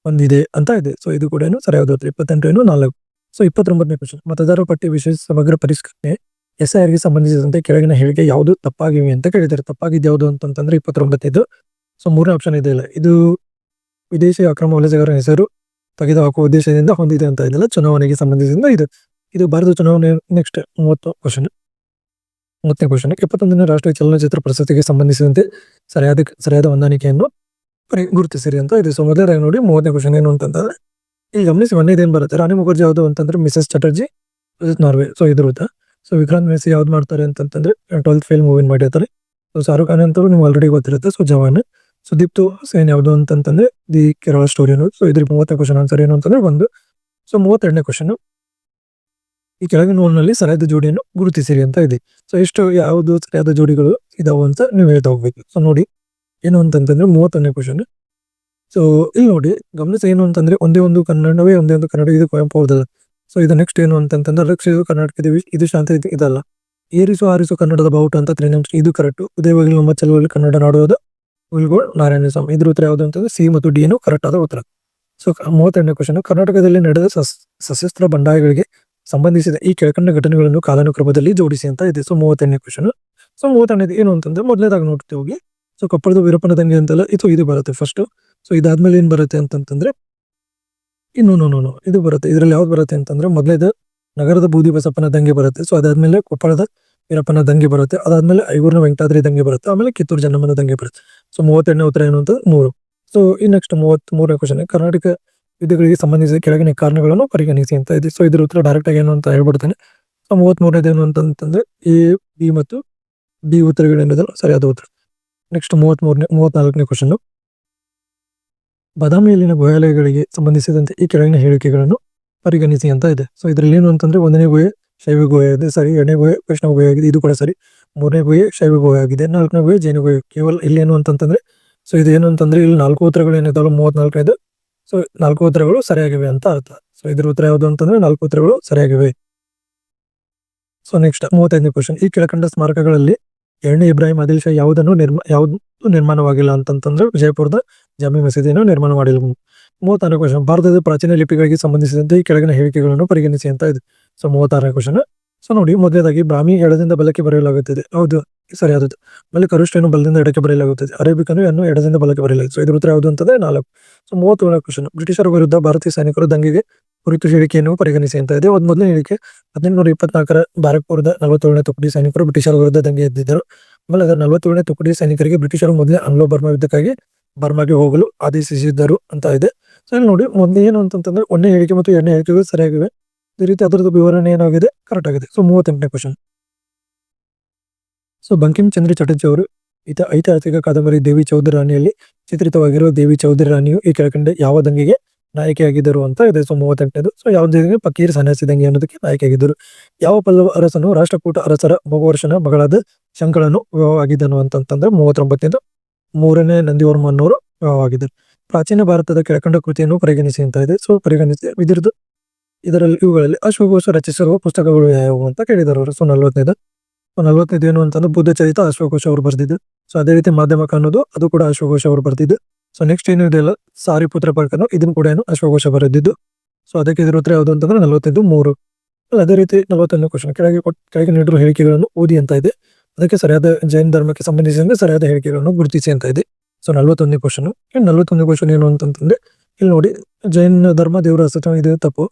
[SPEAKER 1] ಹೊಂದಿದೆ ಅಂತ ಇದೆ. ಸೊ ಇದು ಕೂಡ ಸರಿಯಾದ ಉತ್ತರ. 28 4. ಸೊ 29ನೇ ಕ್ವಶನ್, ಮತದಾರರ ಪಟ್ಟಿ ವಿಶೇಷ ಸಮಗ್ರ ಪರಿಷ್ಕರಣೆ SIRಗೆ ಸಂಬಂಧಿಸಿದಂತೆ ಕೆಳಗಿನ ಹೇಳಿಕೆ ಯಾವುದು ತಪ್ಪಾಗಿವೆ ಅಂತ ಕೇಳಿದ್ದಾರೆ. ತಪ್ಪಾಗಿದ್ದು ಯಾವುದು ಅಂತಂದ್ರೆ 29. ಸೊ 3ನೇ ಆಪ್ಷನ್ ಇದೆ ಇಲ್ಲ, ಇದು ವಿದೇಶಿ ಅಕ್ರಮ ವಲಸೆಗಾರರ ಹೆಸರು ತೆಗೆದುಹಾಕುವ ಉದ್ದೇಶದಿಂದ ಹೊಂದಿದೆ ಅಂತ ಇದೆಲ್ಲ ಚುನಾವಣೆಗೆ ಸಂಬಂಧಿಸಿದ ಇದು ಭಾರತ ಚುನಾವಣೆ. ನೆಕ್ಸ್ಟ್ 30ನೇ ಕ್ವಶನ್, 71ನೇ ರಾಷ್ಟ್ರೀಯ ಚಲನಚಿತ್ರ ಪ್ರಶಸ್ತಿಗೆ ಸಂಬಂಧಿಸಿದಂತೆ ಸರಿಯಾದ ಹೊಂದಾಣಿಕೆಯನ್ನು ಗುರುತಿಸಿರಿ ಅಂತ ಇದೆ. ಸೊ ಮೊದಲನೇದಾಗಿ ನೋಡಿ 30ನೇ ಕ್ವಶನ್ ಏನು ಅಂತಂದ್ರೆ, ಈಗ ಗಮನಿಸಿ ಒಂದೇದೇನು ಬರುತ್ತೆ, ರಾಣಿ ಮುಖರ್ಜಿ ಯಾವುದು ಅಂತಂದ್ರೆ ಮಿಸಸ್ ಚಟರ್ಜಿ ನಾರ್ವೆ. ಸೊ ಇದಿರುತ್ತೆ. ಸೊ ವಿಕ್ರಾಂತ್ ಮೇಸಿ ಯಾವ್ದು ಮಾಡ್ತಾರೆ ಅಂತಂದ್ರೆ 12th ಫೇಲ್ ಮೂವಿ ಮಾಡಿರ್ತಾರೆ. ಸೊ ಶಾರುಖ್ ಖಾನ್ ಅಂತೂ ನಿಮ್ಗೆ ಆಲ್ರೆಡಿ ಗೊತ್ತಿರುತ್ತೆ. ಸೊ ಜವಾನ್. ಸೊ ದೀಪ್ತು ಸೇನ್ ಯಾವುದು ಅಂತಂದ್ರೆ ದಿ ಕೇರಳ ಸ್ಟೋರಿ ಅನ್ನೋದು. ಸೊ ಇದ್ರ 30ನೇ ಕ್ವಶನ್ ಆನ್ಸರ್ ಏನು ಅಂತಂದ್ರೆ 1. ಸೊ 32ನೇ ಕ್ವಶನ್, ಈ ಕೆಳಗಿನ ನಲ್ಲಿ ಸರಿಯಾದ ಜೋಡಿಯನ್ನು ಗುರುತಿಸಿರಿ ಅಂತ ಇದೆ. ಸೊ ಎಷ್ಟು ಯಾವುದು ಸರಿಯಾದ ಜೋಡಿಗಳು ಇದಾವೆ ಅಂತ ನೀವು ಹೇಳ್ತಾ ಹೋಗ್ಬೇಕು. ಸೊ ನೋಡಿ ಏನು ಅಂತಂತಂದ್ರೆ 31ನೇ ಕ್ವಶನ್. ಸೊ ಇಲ್ಲಿ ನೋಡಿ ಗಮನಿಸಿ ಏನು ಅಂತಂದ್ರೆ ಒಂದೇ ಒಂದು ಕನ್ನಡವೇ ಒಂದೇ ಒಂದು ಕನ್ನಡ, ಇದು ಕುವೆಂಪು ಹೌದಲ್ಲ. ಸೊ ಇದು ನೆಕ್ಸ್ಟ್ ಏನು ಅಂತಂತಂದ್ರೆ ರಕ್ಷಿಸು ಕರ್ನಾಟಕ ದೇವಿ, ಇದು ಶಾಂತಿ ಇದಲ್ಲ. ಏರಿಸು ಆರಿಸು ಕನ್ನಡದ ಬಾವುಟ ಅಂತ 3 ನಿಮಿಷ, ಇದು ಕರೆಕ್ಟ್. ಉದಯವಾಗಲಿ ನಮ್ಮ ಚಲುವಲ್ಲಿ ಕನ್ನಡ ನಾಡುವುದು ಉಲ್ಗೋಳ್ ನಾರಾಯಣ ಸ್ವಾಮಿ. ಇದ್ರ ಉತ್ತರ ಯಾವುದು ಅಂತಂದ್ರೆ ಸಿ ಮತ್ತು ಡಿ ಏನು ಕರೆಕ್ಟ್ ಆದ ಉತ್ತರ. ಸೊ 32ನೇ ಕ್ವಶನ್, ಕರ್ನಾಟಕದಲ್ಲಿ ನಡೆದ ಸಶಸ್ತ್ರ ಬಂಡಾಯಗಳಿಗೆ ಸಂಬಂಧಿಸಿದ ಈ ಕೆಳಕಂಡ ಘಟನೆಗಳನ್ನು ಕಾಲಾನುಕ್ರಮದಲ್ಲಿ ಜೋಡಿಸಿ ಅಂತ ಇದೆ. ಸೊ 38ನೇ ಕ್ವಶನ್. ಸೊ 32ನೇದು ಏನು ಅಂತಂದ್ರೆ ಮೊದಲನೇದಾಗಿ ನೋಡ್ತೀವಿ ಹೋಗಿ. ಸೊ ಕೊಪ್ಪಳದ ವೀರಪ್ಪನ ದಂಗೆ ಅಂತಲ್ಲ, ಇದು ಬರುತ್ತೆ ಫಸ್ಟ್. ಸೊ ಇದಾದ್ಮೇಲೆ ಏನ್ ಬರುತ್ತೆ ಅಂತಂದ್ರೆ ಇದು ಬರುತ್ತೆ. ಇದ್ರಲ್ಲಿ ಯಾವ್ದು ಬರುತ್ತೆ ಅಂತಂದ್ರೆ ಮೊದಲೇದು ನಗರದ ಬೂದಿ ಬಸಪ್ಪನ ದಂಗೆ ಬರುತ್ತೆ. ಸೊ ಅದಾದ್ಮೇಲೆ ಕೊಪ್ಪಳದ ವೀರಪ್ಪನ ದಂಗೆ ಬರುತ್ತೆ. ಅದಾದ್ಮೇಲೆ ಐಗೂರಿನ ವೆಂಕಟಾದ್ರಿ ದಂಗೆ ಬರುತ್ತೆ. ಆಮೇಲೆ ಕಿತ್ತೂರು ಚೆನ್ನಮ್ಮನ ದಂಗೆ ಬರುತ್ತೆ. ಸೊ 32ನೇ ಉತ್ತರ ಏನು ಅಂತ 3. ಸೊ ಈ ನೆಕ್ಸ್ಟ್ 33ನೇ ಕ್ವಶನ್, ಕರ್ನಾಟಕ ಯುದ್ಧಗಳಿಗೆ ಸಂಬಂಧಿಸಿದ ಕೆಳಗಿನ ಕಾರಣಗಳನ್ನು ಪರಿಗಣಿಸಿ ಅಂತ ಇದೆ. ಸೊ ಇದ್ರ ಉತ್ತರ ಡೈರೆಕ್ಟ್ ಆಗಿ ಏನು ಅಂತ ಹೇಳ್ಬಿಡ್ತೇನೆ. ಸೊ 33ನೇದು ಏನು ಅಂತಂದ್ರೆ ಎ, ಬಿ ಮತ್ತು ಡಿ ಉತ್ತರಗಳೇನಿದೆಲ್ಲ ಸರಿಯಾದ ಉತ್ತರ. ನೆಕ್ಸ್ಟ್ 34ನೇ ಕ್ವಶನ್, ಬಾದಾಮಿಯಲ್ಲಿನ ಗುಹಾಲಯಗಳಿಗೆ ಸಂಬಂಧಿಸಿದಂತೆ ಈ ಕೆಳಗಿನ ಹೇಳಿಕೆಗಳನ್ನು ಪರಿಗಣಿಸಿ ಅಂತ ಇದೆ. ಸೊ ಇದ್ರಲ್ಲಿ ಏನು ಅಂತಂದ್ರೆ 1ನೇ ಗುಹೆ ಶೈವ ಗುಹೆ ಆಗಿದೆ ಸರಿ, 2ನೇ ಗುಹೆ ವೈಷ್ಣವ ಗುಹೆ ಆಗಿದೆ, ಇದು ಕೂಡ ಸರಿ. 3ನೇ ಗುಹೆ ಶೈವ ಗುಹೆ ಆಗಿದೆ, 4ನೇ ಗುಹೆ ಜೈನ ಗುಹೆ. ಕೇವಲ ಇಲ್ಲಿ ಏನು ಅಂತಂದ್ರೆ ಸೊ ಇದು ಏನು ಅಂತಂದ್ರೆ ಇಲ್ಲಿ 4 ಉತ್ತರಗಳು ಏನಿದಾವಲ್ಲ 34ನೇದು, ಸೊ 4 ಉತ್ತರಗಳು ಸರಿಯಾಗಿವೆ ಅಂತ ಅರ್ಥ. ಸೊ ಇದ್ರ ಉತ್ತರ ಯಾವುದು ಅಂತಂದ್ರೆ 4 ಉತ್ತರಗಳು ಸರಿಯಾಗಿವೆ. ಸೊ ನೆಕ್ಸ್ಟ್ 35ನೇ ಕ್ವಶನ್, ಈ ಕೆಳಕಂಡ ಸ್ಮಾರಕಗಳಲ್ಲಿ 2ನೇ ಇಬ್ರಾಹಿಂ ಆದಿಲ್ ಶಾ ಯಾವುದು ನಿರ್ಮಾಣವಾಗಿಲ್ಲ ಅಂತಂದ್ರೆ ವಿಜಯಪುರದ ಜಾಮಿ ಮಸೀದಿಯನ್ನು ನಿರ್ಮಾಣ ಮಾಡಿಲ್ಲ. 36ನೇ ಕ್ವಶನ್, ಭಾರತದ ಪ್ರಾಚೀನ ಲಿಪಿಗಳಿಗೆ ಸಂಬಂಧಿಸಿದಂತೆ ಈ ಕೆಳಗಿನ ಹೇಳಿಕೆಗಳನ್ನು ಪರಿಗಣಿಸಿ ಅಂತ ಇದೆ. So 36ನೇ question. ಸೊ ನೋಡಿ ಮೊದಲೇದಾಗಿ ಬ್ರಾಹ್ಮಿ ಎಡದಿಂದ ಬಲಕ್ಕೆ ಬರೆಯಲಾಗುತ್ತದೆ, ಹೌದು ಸರಿಯಾದದ್ದು. ಆಮೇಲೆ ಕರುಷ್ಟನ್ನು ಬಲದಿಂದ ಎಡಕ್ಕೆ ಬರೆಯಲಾಗುತ್ತದೆ, ಅರೇಬಿಕ್ ಅನ್ನು ಎಡದಿಂದ ಬಲಕ್ಕೆ ಬರೆಯಲಾಗುತ್ತದೆ. ಸೊ ಇದ್ರ ಉತ್ತರ ಯಾವುದು ಅಂತಂದ್ರೆ 4. ಸೊ 37ನೇ ಕ್ವಶನ್, ಬ್ರಿಟಿಷರ ವಿರುದ್ಧ ಭಾರತೀಯ ಸೈನಿಕರು ದಂಗೆಗೆ ಕುರಿತು ಹೇಳಿಕೆಯನ್ನು ಪರಿಗಣಿಸಿ ಅಂತ ಇದೆ. ಮೊದಲನೇ ಹೇಳಿಕೆ 1824ರ ಬ್ಯಾರಕ್ಪುರದ 47ನೇ ತುಕಡಿ ಸೈನಿಕರು ಬ್ರಿಟಿಷರ ವಿರುದ್ಧ ದಂಗೆ ಎದ್ದಿದ್ದರು. ಆಮೇಲೆ ಅದರ 47ನೇ ತುಕಡಿ ಸೈನಿಕರಿಗೆ ಬ್ರಿಟಿಷರು ಮೊದಲೇ ಆಂಗ್ಲೋ ಬರ್ಮಾ ಯುದ್ಧಕ್ಕಾಗಿ ಬರ್ಮಾಗೆ ಹೋಗಲು ಆದೇಶಿಸಿದ್ದರು ಅಂತ ಇದೆ. ಸೊ ಇಲ್ಲಿ ನೋಡಿ ಮೊದಲು ಏನು ಅಂತಂದ್ರೆ 1ನೇ ಹೇಳಿಕೆ ಮತ್ತು 2ನೇ ಹೇಳಿಕೆಗಳು ಸರಿಯಾಗಿವೆ. ಈ ರೀತಿ ಅದರದ್ದು ವಿವರಣೆ ಏನಾಗಿದೆ ಕರೆಕ್ಟ್ ಆಗಿದೆ. ಸೊ 38ನೇ ಕ್ವಶನ್, ಸೊ ಬಂಕಿಂ ಚಂದ್ರ ಚಟರ್ಜಿ ಅವರು ಐತಿಹಾಸಿಕ ಕಾದಂಬರಿ ದೇವಿ ಚೌಧರಿ ರಾಣಿಯಲ್ಲಿ ಚಿತ್ರಿತವಾಗಿರುವ ದೇವಿ ಚೌಧರಿ ರಾಣಿಯು ಈ ಕೆಳಕಂಡ ಯಾವ ದಂಗೆಗೆ ನಾಯಕಿಯಾಗಿದ್ದರು ಅಂತ ಇದೆ. ಸೊ 38ನೇದು, ಸೊ ಯಾವ ದಂಗೆ ಫಕೀರ್ ಸನ್ಯಾಸಿ ದಂಗೆ ಅನ್ನೋದಕ್ಕೆ ನಾಯಕಿಯಾಗಿದ್ದರು. ಯಾವ ಪಲ್ಲವ ಅರಸನು ರಾಷ್ಟ್ರಕೂಟ ಅರಸರ ಬಹುವರ್ಷನ ಮಗಳಾದ ಶಂಕಳನು ವಿವಾಹವಾಗಿದ್ದನು ಅಂತಂದ್ರೆ 39ನೇದು 3ನೇ ನಂದಿವರ್ಮ ಅನ್ನೋರು ವಿವಾಹವಾಗಿದ್ದರು. ಪ್ರಾಚೀನ ಭಾರತದ ಕೆಳಕಂಡ ಕೃತಿಯನ್ನು ಪರಿಗಣಿಸಿ ಅಂತ ಇದೆ. ಸೊ ಪರಿಗಣಿಸಿ ಇದರಲ್ಲಿ ಇವುಗಳಲ್ಲಿ ಅಶ್ವಘೋಷ ರಚಿಸಿರುವ ಪುಸ್ತಕಗಳು ಯಾವುವು ಅಂತ ಕೇಳಿದರು ಅವರು. ಸೊ 40ನೇದು ಏನು ಅಂತಂದ್ರೆ ಬುದ್ಧ ಚರಿತ ಅಶ್ವಘೋಷ ಅವರು ಬರೆದಿದ್ದು. ಸೊ ಅದೇ ರೀತಿ ಮಾಧ್ಯಮಕ ಅನ್ನೋದು ಅದು ಕೂಡ ಅಶ್ವಘೋಷ ಅವರು ಬರೆದಿದ್ದು. ಸೊ ನೆಕ್ಸ್ಟ್ ಏನು ಇದೆಲ್ಲ ಸಾರಿಪುತ್ರ ಪ್ರಕರಣ, ಇದನ್ನು ಕೂಡ ಏನು ಅಶ್ವಘೋಷ ಬರೆದಿದ್ದು. ಸೊ ಅದಕ್ಕೆ ಇದ್ರ ಉತ್ತರ ಯಾವುದು ಅಂತಂದ್ರೆ 45 3. ಅದೇ ರೀತಿ 41ನೇ ಕ್ವಶನ್, ಕೆಳಗೆ ನೀಡಿರುವ ಹೇಳಿಕೆಗಳನ್ನು ಓದಿ ಅಂತ ಇದೆ. ಅದಕ್ಕೆ ಸರಿಯಾದ ಜೈನ ಧರ್ಮಕ್ಕೆ ಸಂಬಂಧಿಸಿದಂತೆ ಸರಿಯಾದ ಹೇಳಿಕೆಗಳನ್ನು ಗುರುತಿಸಿ ಅಂತ ಇದೆ. ಸೊ 41ನೇ ಕ್ವಶನ್. 41ನೇ ಕ್ವಶನ್ ಏನು ಅಂತಂದ್ರೆ ಇಲ್ಲಿ ನೋಡಿ, ಜೈನ ಧರ್ಮ ದೇವರ ಅಸ್ತಿತ್ವ ಇದು ತಪ್ಪು.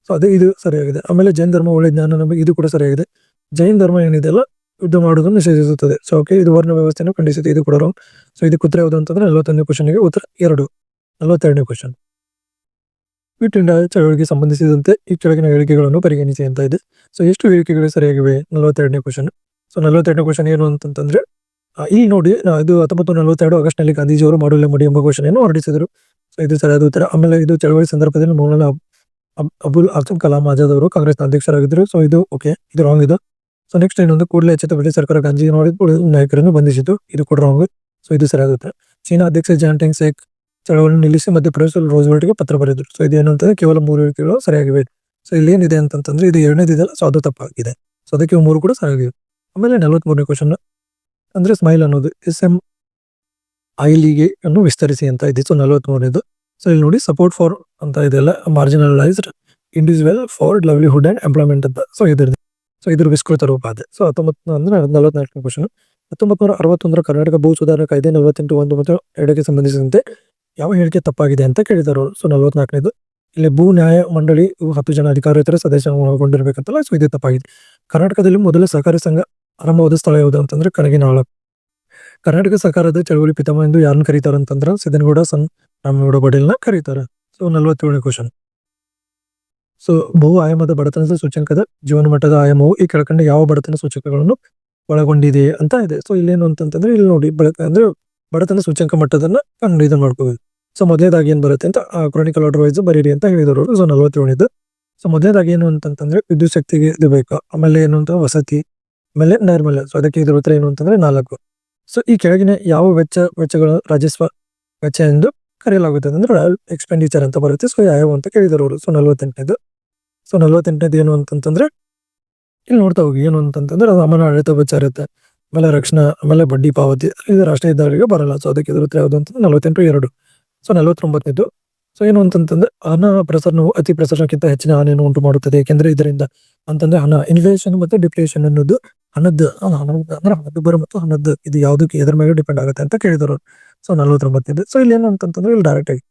[SPEAKER 1] ಸೊ ಅದೇ ಇದು ಸರಿಯಾಗಿದೆ. ಆಮೇಲೆ ಜೈನ ಧರ್ಮ ಒಳ್ಳೆ ಜ್ಞಾನ ನಮಗೆ, ಇದು ಕೂಡ ಸರಿಯಾಗಿದೆ. ಜೈನ ಧರ್ಮ ಏನಿದೆಯಲ್ಲ ಯುದ್ಧ ಮಾಡುವುದನ್ನು ನಿಷೇಧಿಸುತ್ತದೆ. ಸೊ ಓಕೆ, ಇದು ವರ್ಣ ವ್ಯವಸ್ಥೆಯನ್ನು ಖಂಡಿಸುತ್ತೆ, ಇದು ಕೂಡ ರಾಂಗ್. ಸೊ ಇದಕ್ಕೆ ಉತ್ತರ ಯಾವುದು ಅಂತಂದ್ರೆ 41ನೇ ಕ್ವಶನ್ಗೆ ಉತ್ತರ 2. 42ನೇ ಕ್ವಶನ್, ಕ್ವಿಟ್ ಇಂಡಿಯಾ ಚಳವಳಿಗೆ ಸಂಬಂಧಿಸಿದಂತೆ ಈ ಕೆಳಗಿನ ಹೇಳಿಕೆಗಳನ್ನು ಪರಿಗಣಿಸಿ ಅಂತ ಇದೆ. ಸೊ ಎಷ್ಟು ಹೇಳಿಕೆಗಳು ಸರಿಯಾಗಿವೆ? 42ನೇ ಕ್ವಶನ್. ಸೊ 42ನೇ ಕ್ವಶನ್ ಏನು ಅಂತಂದ್ರೆ ಇಲ್ಲಿ ನೋಡಿ, ಇದು 1942 ಆಗಸ್ಟ್ ನಲ್ಲಿ ಗಾಂಧೀಜಿಯವರು ಮಾಡುಲ್ಲ ಮಡಿ ಎಂಬ ಘೋಷಣೆಯನ್ನು ಹೊರಡಿಸಿದರು. ಸೊ ಇದು ಸರಿಯಾದ ಉತ್ತರ. ಆಮೇಲೆ ಇದು ಚಳವಳಿ ಸಂದರ್ಭದಲ್ಲಿ ಮೌಲಾನಾ ಅಬುಲ್ ಅಬ್ದುಲ್ ಕಲಾಂ ಆಜಾದ್ ಅವರು ಕಾಂಗ್ರೆಸ್ನ ಅಧ್ಯಕ್ಷರಾಗಿದ್ದರು. ಸೊ ಇದು ಓಕೆ, ಇದು ರಾಂಗ್ ಇದು. ಸೊ ನೆಕ್ಸ್ಟ್ ಇನ್ನೊಂದು, ಕೂಡಲೇ ಎಚ್ಚೆತ್ತ ಬ್ರಿಟಿಷ್ ಸರ್ಕಾರ ಗಾಂಧಿ ನಾಯಕರನ್ನು ಬಂಧಿಸಿತು, ಇದು ಕೂಡ ರಾಂಗ್. ಸೊ ಇದು ಸರಿಯಾದ ಉತ್ತರ. ಚೀನಾ ಅಧ್ಯಕ್ಷ ಜಾನ್ ಟೆಂಗ್ ಸೇಕ್ ಚಳವಳಿ ನಿಲ್ಲಿಸಿ ಮಧ್ಯಪ್ರದೇಶ ರೋಸ್ವೆಲ್ಟ್ಗೆ ಪತ್ರ ಬರೆದರು. ಸೊ ಇದು ಏನಂತಂದ್ರೆ ಕೇವಲ 3 ಹೇಳಿಕೆಗಳು ಸರಿಯಾಗಿವೆ. ಸೊ ಇಲ್ಲಿ ಏನಿದೆ ಅಂತಂದ್ರೆ ಇದು 2ನೇದಿದೆಯಲ್ಲ, ಸೊ ಅದು ತಪ್ಪಾಗಿದೆ. ಸೊ ಅದಕ್ಕೆ 3 ಕೂಡ ಸರಿಯಾಗಿವೆ. ಆಮೇಲೆ 43ನೇ ಕ್ವಶನ್ ಅಂದ್ರೆ ಸ್ಮೈಲ್ ಅನ್ನೋದು SMILE ಅನ್ನು ವಿಸ್ತರಿಸಿ ಅಂತ ಇದೆ. ಸೊ 43ನೇದು. ಸೊ ಇಲ್ಲಿ ನೋಡಿ, ಸಪೋರ್ಟ್ ಫಾರ್ ಅಂತ ಇದೆಲ್ಲ marginalised individual for livelihood and employment ಅಂತ. ಸೊ ಇದ್ರ ವಿಸ್ತೃತ ರೂಪ ಅದೇ. So 44ನೇ question. 1961 ಕರ್ನಾಟಕ ಭೂ ಸುಧಾರಣಾ ಕಾಯ್ದೆ 48(1) ಮತ್ತು 2ಕ್ಕೆ ಸಂಬಂಧಿಸಿದಂತೆ ಯಾವ ಹೇಳಿಕೆ ತಪ್ಪಾಗಿದೆ ಅಂತ ಕೇಳಿದರು. ಸೊ 44ನೇದು ಇಲ್ಲಿ ಭೂ ನ್ಯಾಯ ಮಂಡಳಿ 10 ಜನ ಅಧಿಕಾರೇತರ ಸದಸ್ಯರನ್ನು ಒಳಗೊಂಡಿರ್ಬೇಕಂತಲ್ಲ. ಸೊ ಇದು ತಪ್ಪಾಗಿದೆ. ಕರ್ನಾಟಕದಲ್ಲಿ ಮೊದಲ ಸಹಕಾರಿ ಸಂಘ ಆರಂಭವಾದ ಸ್ಥಳ ಯಾವುದು ಅಂತಂದ್ರೆ ಕನಗಿನಾಳ. ಕರ್ನಾಟಕ ಸರ್ಕಾರದ ಚಳವಳಿ ಪಿತಾಮಹ ಎಂದು ಯಾರನ್ನ ಕರೀತಾರ ಅಂತಂದ್ರ ಸಿದ್ದನಗೌಡ ಸನ್ ರಾಮಗೌಡ ಬಡೇಲ್ನ ಕರೀತಾರ. So 47ನೇ question. ಸೊ ಬಹು ಆಯಾಮದ ಬಡತನದ ಸೂಚ್ಯಂಕದ ಜೀವನ ಮಟ್ಟದ ಆಯಾಮವು ಈ ಕೆಳಕಂಡ ಯಾವ ಬಡತನ ಸೂಚಕಗಳನ್ನು ಒಳಗೊಂಡಿದೆ ಅಂತ ಇದೆ. ಸೊ ಇಲ್ಲೇನು ಅಂತಂದ್ರೆ ಇಲ್ಲಿ ನೋಡಿ ಬಡತನ ಸೂಚ್ಯಂಕ ಮಟ್ಟದನ್ನ ಇದನ್ನ ಮಾಡ್ಕೋಬೇಕು. ಸೊ ಮೊದಲೇದಾಗಿ ಏನ್ ಬರುತ್ತೆ ಅಂತ ಕ್ರಾನಿಕಲ್ ಆರ್ಡರ್ ವೈಸ್ ಬರೀರಿ ಅಂತ ಹೇಳಿದರು. ಸೊ 47ನೇದು. ಸೊ ಮೊದಲೇದಾಗಿ ಏನು ಅಂತಂದ್ರೆ ವಿದ್ಯುತ್ ಶಕ್ತಿಗೆ ಇದು ಬೇಕು. ಆಮೇಲೆ ಏನು ಅಂತ ವಸತಿ, ಆಮೇಲೆ ನೈರ್ಮಲ್ಯ. ಸೊ ಅದಕ್ಕೆ ಇದ್ರ ಉತ್ತರ ಏನು ಅಂತಂದ್ರೆ 4. ಸೊ ಈ ಕೆಳಗಿನ ಯಾವ ವೆಚ್ಚಗಳ ರಾಜಸ್ವ ವೆಚ್ಚ ಎಂದು ಕರೆಯಲಾಗುತ್ತದೆ ಅಂದ್ರೆ ಎಕ್ಸ್ಪೆಂಡಿಚರ್ ಅಂತ ಬರುತ್ತೆ. ಸೊ ಯಾವ ಅಂತ ಕೇಳಿದರು ಅವರು. ಸೊ 48ನೇದು. ಸೊ 48ನೇದು ಏನು ಅಂತಂದ್ರೆ ಇಲ್ಲಿ ನೋಡ್ತಾ ಹೋಗಿ ಏನು ಅಂತಂದ್ರೆ ಅದು ಅಮನ ಆಡಳಿತ ವೆಚ್ಚ ಇರುತ್ತೆ, ಆಮೇಲೆ ರಕ್ಷಣಾ, ಆಮೇಲೆ ಬಡ್ಡಿ ಪಾವತಿ. ಇದು ರಾಷ್ಟ್ರೀಯ ಹೆದ್ದಾರಿಗೆ ಬರಲ್ಲ. ಸೊ ಅದಕ್ಕೆ ಇದ್ರ ಉತ್ತರ ಯಾವುದು ಅಂತಂದ್ರೆ 48(2). ಸೊ 49ನೇದು. ಸೊ ಏನು ಅಂತಂದ್ರೆ ಹಣ ಪ್ರಸರಣವು ಅತಿ ಪ್ರಸರಣಕ್ಕಿಂತ ಹೆಚ್ಚಿನ ಹಾನಿಯನ್ನು ಉಂಟು ಮಾಡುತ್ತದೆ. ಯಾಕೆಂದ್ರೆ ಇದರಿಂದ ಅಂತಂದ್ರೆ ಹಣ ಇನ್ಫ್ಲೇಷನ್ ಮತ್ತು ಡಿಪ್ಲೇಷನ್ ಅನ್ನೋದು ಹಣದ ಅಂದ್ರೆ ಹಣದುಬ್ಬರ ಮತ್ತು ಹಣದ ಇದು ಯಾವುದಕ್ಕೆ ಎದ್ರ ಮೇಲೆ ಡಿಪೆಂಡ್ ಆಗುತ್ತೆ ಅಂತ ಕೇಳಿದರು. ಸೊ 49ನೇದು. ಸೊ ಇಲ್ಲಿ ಏನು ಅಂತಂದ್ರೆ ಇಲ್ಲಿ ಡೈರೆಕ್ಟ್ ಆಗಿ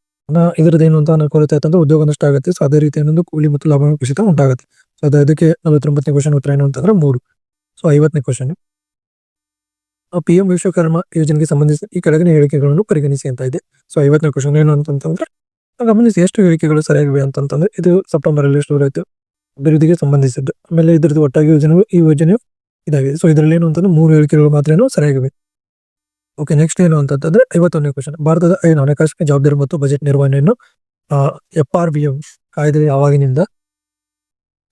[SPEAKER 1] ಇದ್ರದ್ದು ಏನು ಅಂತ ಅನುಕೂಲತೆ ಆಯ್ತಂದ್ರೆ ಉದ್ಯೋಗ ನಷ್ಟ ಆಗುತ್ತೆ. ಸೊ ಅದೇ ರೀತಿ ಏನೊಂದು ಕೂಲಿ ಮತ್ತು ಲಾಭ ಕುಸಿತ ಉಂಟಾಗುತ್ತೆ. ಸೊ ಅದಕ್ಕೆ 49ನೇ ಕ್ವಶನ್ ಉತ್ತರ ಏನು ಅಂತಂದ್ರೆ 3. ಸೊ 50ನೇ ಕ್ವಶನ್. PM ವಿಶ್ವಕರ್ಮ ಯೋಜನೆಗೆ ಸಂಬಂಧಿಸಿದ ಈ ಕೆಳಗಿನ ಹೇಳಿಕೆಗಳನ್ನು ಪರಿಗಣಿಸಿ ಅಂತ ಇದೆ. ಸೊ 50ನೇ ಕ್ವಶನ್ ಏನು ಅಂತಂದ್ರೆ ಗಮನಿಸಿ ಎಷ್ಟು ಹೇಳಿಕೆಗಳು ಸರಿಯಾಗಿವೆ ಅಂತಂದ್ರೆ ಇದು ಸೆಪ್ಟೆಂಬರ್ ಅಲ್ಲಿ ಶುರು ಆಯ್ತು, ಅಭಿವೃದ್ಧಿಗೆ ಸಂಬಂಧಿಸಿದ್ದು. ಆಮೇಲೆ ಇದ್ರದ್ದು ಒಟ್ಟಾಗಿ ಈ ಯೋಜನೆಯು ಇದಾಗಿದೆ. ಸೊ ಇದರಲ್ಲಿ ಏನು ಅಂತಂದ್ರೆ 3 ಹೇಳಿಕೆಗಳು ಮಾತ್ರ ಸರಿಯಾಗಿವೆ. ಓಕೆ, ನೆಕ್ಸ್ಟ್ ಏನು ಅಂತಂದ್ರೆ 51ನೇ ಕ್ವಶನ್. ಭಾರತದ ಹಣಕಾಸಿನ ಜವಾಬ್ದಾರಿ ಮತ್ತು ಬಜೆಟ್ ನಿರ್ವಹಣೆಯನ್ನು FRBM ಕಾಯ್ದೆ ಯಾವಾಗಿನಿಂದ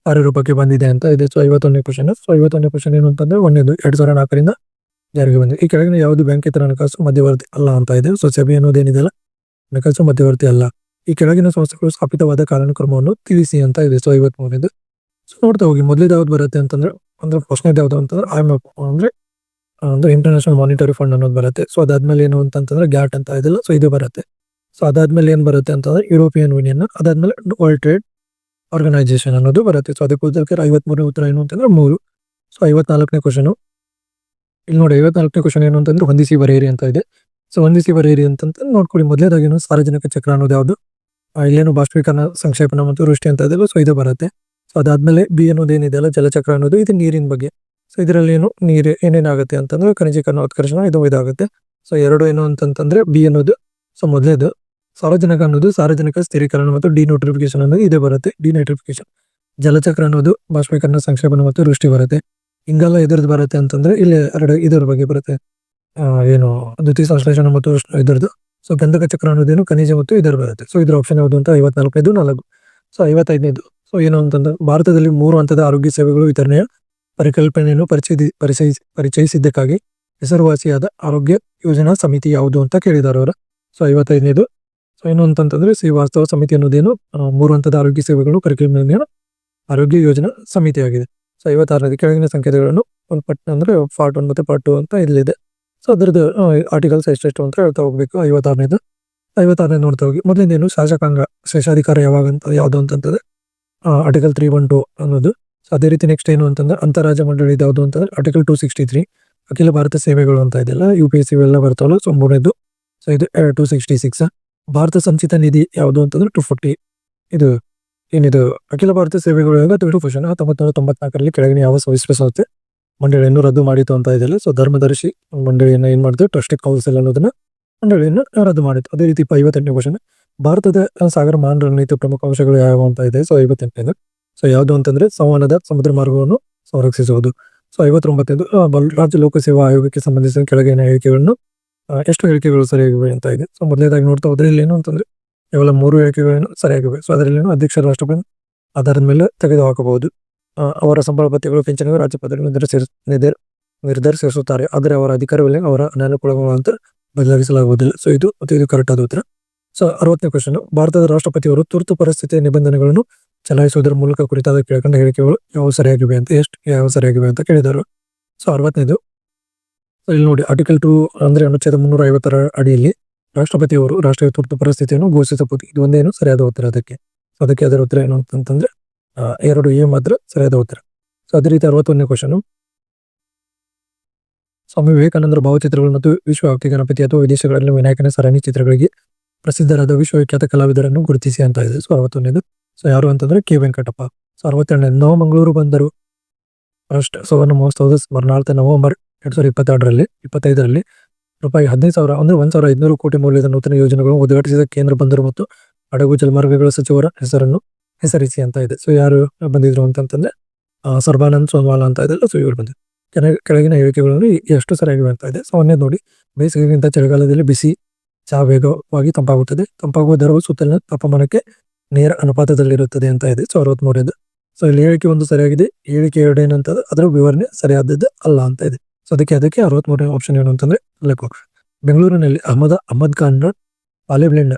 [SPEAKER 1] ಕಾರ್ಯರೂಪಕ್ಕೆ ಬಂದಿದೆ ಅಂತ ಇದೆ. ಸೊ 51ನೇ ಕ್ವಶನ್. ಸೊ 51ನೇ ಕ್ವಶನ್ ಏನು ಅಂತಂದ್ರೆ 1ನೇದು 2004ರಿಂದ ಜಾರಿಗೆ ಬಂದಿದೆ. ಈ ಕೆಳಗಿನ ಯಾವುದು ಬ್ಯಾಂಕೇತರ ಹಣಕಾಸು ಮಧ್ಯವರ್ತಿ ಅಲ್ಲ ಅಂತ ಇದೆ. ಸೊ ಸೆಬಿ ಅನ್ನೋದೇನಿದೆಯಲ್ಲ ಹಣಕಾಸು ಮಧ್ಯವರ್ತಿ ಅಲ್ಲ. ಈ ಕೆಳಗಿನ ಸಂಸ್ಥೆಗಳು ಸ್ಥಾಪಿತವಾದ ಕಾಲಾನುಕ್ರಮವನ್ನು ತಿಳಿಸಿ ಅಂತ ಇದೆ. ಸೊ 53ನೇದು. ಸೊ ನೋಡ್ತಾ ಹೋಗಿ ಮೊದಲೇದು ಯಾವ್ದು ಬರುತ್ತೆ ಅಂತಂದ್ರೆ ಫಸ್ಟ್ನೇದು ಯಾವ್ದು ಅಂತಂದ್ರೆ IMF ಅಂದ್ರೆ ಇಂಟರ್ನ್ಯಾಷನಲ್ ಮಾನಿಟರಿ ಫಂಡ್ ಅನ್ನೋದು ಬರುತ್ತೆ. ಸೊ ಅದಾದ್ಮೇಲೆ ಏನು ಅಂತಂದ್ರೆ ಗ್ಯಾಟ್ ಅಂತ ಇದೆಲ್ಲ. ಸೊ ಇದು ಬರುತ್ತೆ. ಸೊ ಅದಾದ್ಮೇಲೆ ಏನ್ ಬರುತ್ತೆ ಅಂತಂದ್ರೆ ಯುರೋಪಿಯನ್ ಯೂನಿಯನ್, ಅದಾದ್ಮೇಲೆ ವರ್ಲ್ಡ್ ಟ್ರೇಡ್ ಆರ್ಗನೈಸೇಷನ್ ಅನ್ನೋದು ಬರುತ್ತೆ. ಸೊ ಅದಕ್ಕೆ 53ನೇ ಉತ್ತರ ಏನು ಅಂತಂದ್ರೆ 3. ಸೊ 54ನೇ ಕ್ವಶನ್. ಇಲ್ಲಿ ನೋಡಿ 54ನೇ ಕ್ವಶನ್ ಏನು ಅಂತಂದ್ರೆ ಹೊಂದಿಸಿ ಬರೆಯಿರಿ ಅಂತ ಇದೆ. ಸೊ ಹೊಂದಿಸಿ ಬರೆಯಿರಿ ಅಂತಂದ್ರೆ ನೋಡ್ಕೊಳ್ಳಿ. ಮೊದಲೇದಾಗಿ ಸಾರ್ವಜನಿಕ ಚಕ್ರ ಅನ್ನೋದು ಯಾವುದು, ಇಲ್ಲೇನು ಬಾಷ್ಪೀಕರಣ, ಸಂಕ್ಷೇಪಣ ಮತ್ತು ವೃಷ್ಟಿ ಅಂತ ಇದೆಯಲ್ಲ. ಸೊ ಇದು ಬರುತ್ತೆ. ಸೊ ಅದಾದ್ಮೇಲೆ ಬಿ ಅನ್ನೋದು ಏನಿದೆಯಲ್ಲ ಜಲಚಕ್ರ ಅನ್ನೋದು ಇದು ನೀರಿನ ಬಗ್ಗೆ. ಸೊ ಇದರಲ್ಲಿ ಏನು ನೀರು ಏನೇನಾಗುತ್ತೆ ಅಂತಂದ್ರೆ ಖನಿಜೀಕರಣ, ಉತ್ಕರ್ಷಣ ಇದು ಇದಾಗುತ್ತೆ. ಸೊ 2 ಏನು ಅಂತಂದ್ರೆ ಬಿ ಅನ್ನೋದು. ಸೊ ಮೊದಲೇದು ಸಾರ್ವಜನಿಕ ಅನ್ನೋದು ಸಾರ್ವಜನಿಕ ಸ್ಥಿರೀಕರಣ ಮತ್ತು ಡಿನೋಟ್ರಿಫಿಕೇಶನ್ ಅನ್ನೋದು ಇದೆ ಬರುತ್ತೆ. ಡಿನೈಟ್ರಿಫಿಕೇಶನ್. ಜಲಚಕ್ರ ಅನ್ನೋದು ಬಾಷ್ಪೀಕರಣ, ಸಂಕ್ಷೇಪಣ ಮತ್ತು ವೃಷ್ಟಿ ಬರುತ್ತೆ. ಹಿಂಗೆಲ್ಲ ಎದುರ್ದು ಬರುತ್ತೆ ಅಂತಂದ್ರೆ ಇಲ್ಲಿ 2 ಇದರ ಬಗ್ಗೆ ಬರುತ್ತೆ. ಏನು ದ್ಯುತಿ ಸಂಶ್ಲೇಷಣ ಮತ್ತು ಇದರದ್ದು. ಸೊ ಗಂಧಕ ಚಕ್ರ ಅನ್ನೋದೇನು ಖನಿಜ ಮತ್ತು ಇದರ ಬರುತ್ತೆ. ಸೊ ಇದ್ರ ಆಪ್ಷನ್ ಯಾವುದು ಅಂತ 54ನೇದು 4. ಸೊ 55ನೇದು. ಸೊ ಏನು ಅಂತಂದ್ರೆ ಭಾರತದಲ್ಲಿ 3 ಹಂತದ ಆರೋಗ್ಯ ಸೇವೆಗಳು ವಿತರಣೆಯ ಪರಿಕಲ್ಪನೆಯನ್ನು ಪರಿಚಯಿಸಿದ್ದಕ್ಕಾಗಿ ಹೆಸರುವಾಸಿಯಾದ ಆರೋಗ್ಯ ಯೋಜನಾ ಸಮಿತಿ ಯಾವುದು ಅಂತ ಕೇಳಿದ್ದಾರೆ ಅವರು. ಸೊ 55ನೇದು. ಸೊ ಏನು ಅಂತಂದ್ರೆ ವಾಸ್ತವ ಸಮಿತಿ ಅನ್ನೋದೇನು 3 ಹಂತದ ಆರೋಗ್ಯ ಸೇವೆಗಳು ಪರಿಕಲ್ಪನೆಯ ಆರೋಗ್ಯ ಯೋಜನಾ ಸಮಿತಿಯಾಗಿದೆ. ಸೊ 56ನೇದು ಕೆಳಗಿನ ಸಂಕೇತಗಳನ್ನು ಒಂದು ಅಂದ್ರೆ ಪಾರ್ಟ್ 1 ಮತ್ತೆ ಪಾರ್ಟ್ 2 ಅಂತ ಇಲ್ಲಿದೆ. ಸೊ ಅದ್ರದ್ದು ಆರ್ಟಿಕಲ್ಸ್ ಎಷ್ಟೆಷ್ಟು ಅಂತ ಹೇಳ್ತಾ ಹೋಗ್ಬೇಕು. 56ನೇದು ನೋಡ್ತಾ ಹೋಗಿ. ಮೊದಲಿಂದೇನು ಶಾಸಕಾಂಗ ಶೇಷಾಧಿಕಾರ ಯಾವುದು ಅಂತಂದ್ರೆ ಆರ್ಟಿಕಲ್ 312 ಅನ್ನೋದು. ಸೊ ಅದೇ ರೀತಿ ನೆಕ್ಸ್ಟ್ ಏನು ಅಂತಂದ್ರೆ ಅಂತಾರಾಜ್ಯ ಮಂಡಳಿ ಯಾವುದು ಅಂತಂದ್ರೆ ಆರ್ಟಿಕಲ್ 263. ಅಖಿಲ ಭಾರತ ಸೇವೆಗಳು ಅಂತ ಇದೆಯಲ್ಲ, UPSC ಇವೆಲ್ಲ ಬರ್ತಾವಲ್ಲ. ಸೊ 3ನೇದು. ಸೊ ಇದು 266. ಭಾರತ ಸಂಚಿತ ನಿಧಿ ಯಾವುದು ಅಂತಂದ್ರೆ 240. ಇದು ಏನಿದು ಅಖಿಲ ಭಾರತ ಸೇವೆಗಳು 1994ರಲ್ಲಿ ಕೆಳಗಿನ ಯಾವ ವಿಶ್ವ ಸಂಸ್ಥೆ ಮಂಡಳಿಯನ್ನು ರದ್ದು ಮಾಡಿತು ಅಂತ ಇದೆಯಲ್ಲ. ಸೊ ಧರ್ಮದರ್ಶಿ ಮಂಡಳಿಯನ್ನ ಏನ್ ಮಾಡಿದ್ರು, ಟ್ರಸ್ಟಿ ಕೌನ್ಸಿಲ್ ಅನ್ನೋದನ್ನ ಮಂಡಳಿಯನ್ನು ರದ್ದು ಮಾಡಿತ್ತು. ಅದೇ ರೀತಿ 58ನೇ ಕ್ವಶನ್. ಭಾರತದ ಸಾಗರ ಮಹಾನ್ ರಣನೀತಿ ಪ್ರಮುಖ ಅಂಶಗಳು ಯಾವ ಅಂತ ಇದೆ. ಸೊ 58ನೇದು. ಸೊ ಯಾವುದು ಅಂತಂದ್ರೆ ಸಂವಹನದ ಸಮುದ್ರ ಮಾರ್ಗವನ್ನು ಸಂರಕ್ಷಿಸುವುದು. ಸೊ 59ನೇದು ರಾಜ್ಯ ಲೋಕಸೇವಾ ಆಯೋಗಕ್ಕೆ ಸಂಬಂಧಿಸಿದ ಕೆಳಗಿನ ಹೇಳಿಕೆಗಳನ್ನು ಎಷ್ಟು ಹೇಳಿಕೆಗಳು ಸರಿಯಾಗಿವೆ ಅಂತ ಇದೆ. ಸೊ ಮೊದಲನೇದಾಗಿ ನೋಡ್ತಾ ಹೋದ್ರೆ ಇಲ್ಲಿ ಏನು ಅಂತಂದ್ರೆ ಕೇವಲ 3 ಹೇಳಿಕೆಗಳನ್ನು ಸರಿಯಾಗಿವೆ. ಸೊ ಅದರಲ್ಲಿ ಅಧ್ಯಕ್ಷ ರಾಷ್ಟ್ರಪತಿ ಆಧಾರದ ಮೇಲೆ ತೆಗೆದುಹಾಕಬಹುದು. ಅವರ ಸಂಬಳ ಭತ್ಯೆಗಳು ಪಿಂಚಣಿಗಳು ರಾಜ್ಯಪಾಲರು ನಿರ್ಧರಿಸುತ್ತಾರೆ. ಆದರೆ ಅವರ ಅಧಿಕಾರದಲ್ಲಿ ಅವರ ಅನಾನುಕೂಲಗಳಂತ ಬದಲಾಯಿಸಲಾಗುವುದಿಲ್ಲ. ಸೊ ಇದು ಕರೆಕ್ಟ್ ಆದ ಉತ್ತರ. ಸೊ 60ನೇ ಕ್ವಶನ್. ಭಾರತದ ರಾಷ್ಟ್ರಪತಿಯವರು ತುರ್ತು ಪರಿಸ್ಥಿತಿಯ ನಿಬಂಧನೆಗಳನ್ನು ಚಲಾಯಿಸುವುದರ ಮೂಲಕ ಕುರಿತಾದ ಕೆಳಕಂಡ ಹೇಳಿಕೆಗಳು ಯಾವ ಸರಿಯಾಗಿವೆ ಅಂತ ಕೇಳಿದರು. ಸೊ 60ನೇದು. ಇಲ್ಲಿ ನೋಡಿ ಆರ್ಟಿಕಲ್ 2 ಅಂದ್ರೆ ಅನುಚ್ಛೇದ 350ರ ಅಡಿಯಲ್ಲಿ ರಾಷ್ಟ್ರಪತಿಯವರು ರಾಷ್ಟ್ರೀಯ ತುರ್ತು ಪರಿಸ್ಥಿತಿಯನ್ನು ಘೋಷಿಸಬಹುದು. ಇದು ಒಂದೇನು ಸರಿಯಾದ ಉತ್ತರ ಅದಕ್ಕೆ. ಅದರ ಉತ್ತರ ಏನು ಅಂತಂದ್ರೆ 2 ಎ ಮಾತ್ರ ಸರಿಯಾದ ಉತ್ತರ. ಸೊ ಅದೇ ರೀತಿ 61ನೇ ಕ್ವಶನ್, ಸ್ವಾಮಿ ವಿವೇಕಾನಂದರ ಭಾವಚಿತ್ರಗಳು ಮತ್ತು ವಿಶ್ವವ್ಯಾಪಿ ಗಣಪತಿ ಅಥವಾ ವಿದೇಶಗಳಲ್ಲಿ ವಿನಾಯಕನ ಸರಣಿ ಚಿತ್ರಗಳಿಗೆ ಪ್ರಸಿದ್ಧರಾದ ವಿಶ್ವವಿಖ್ಯಾತ ಕಲಾವಿದರನ್ನು ಗುರುತಿಸಿ ಅಂತ ಇದೆ. ಸೊ 61ನೇದು ಸೊ ಯಾರು ಅಂತಂದ್ರೆ ಕೆ ವೆಂಕಟಪ್ಪ. ಸೊ 62ನೇ, ನವಮಂಗಳೂರು ಬಂದರು ಟ್ರಸ್ಟ್ ಸುವರ್ಣ ಮಹೋತ್ಸವದ ಸ್ಮರಣಾರ್ಥ ನವೆಂಬರ್ 2025ರಲ್ಲಿ ರೂಪಾಯಿ 15,000 ಅಂದ್ರೆ 1,500 ಕೋಟಿ ಮೌಲ್ಯದ ನೂತನ ಯೋಜನೆಗಳನ್ನು ಉದ್ಘಾಟಿಸಿದ ಕೇಂದ್ರ ಬಂದರು ಮತ್ತು ಹಡಗು ಜಲಮಾರ್ಗಗಳ ಸಚಿವರ ಹೆಸರನ್ನು ಹೆಸರಿಸಿ ಅಂತ ಇದೆ. ಸೊ ಯಾರು ಬಂದಿದ್ರು ಅಂತಂದ್ರೆ ಸರ್ಬಾನಂದ್ ಸೋನೋವಾಲ್ ಅಂತ ಇದೆ. ಸೊ ಇವರು ಬಂದಿದ್ರು. ಕೆಳಗಿನ ಹೇಳಿಕೆಗಳನ್ನು ಎಷ್ಟು ಸರಿಯಾಗಿವೆ ಅಂತ ಇದೆ. ಸೊ ಒಂದೇದು ನೋಡಿ, ಬೇಸಿಗೆಗಿಂತ ಚಳಿಗಾಲದಲ್ಲಿ ಬಿಸಿ ಚಹಾ ವೇಗವಾಗಿ ತಂಪಾಗುತ್ತದೆ. ತಂಪಾಗುವ ದರವು ಸುತ್ತಲಿನ ತಾಪಮಾನಕ್ಕೆ ನೇರ ಅನುಪಾತದಲ್ಲಿರುತ್ತದೆ ಅಂತ ಇದೆ. ಸೊ 63ನೇದು, ಸೊ ಇಲ್ಲಿ ಹೇಳಿಕೆ 1 ಸರಿಯಾಗಿದೆ, ಹೇಳಿಕೆ 2 ಏನಂತಂದ್ರೆ ಅದರ ವಿವರಣೆ ಸರಿಯಾದದ್ದು ಅಲ್ಲ ಅಂತ ಇದೆ. ಸೊ ಅದಕ್ಕೆ 63ನೇ ಆಪ್ಷನ್ ಏನು ಅಂತಂದ್ರೆ ಲಘು. ಬೆಂಗಳೂರಿನಲ್ಲಿ ಅಹಮದ್ ಖಾನ್ ಪಾಲಿಬ್ಲೆಂಡ್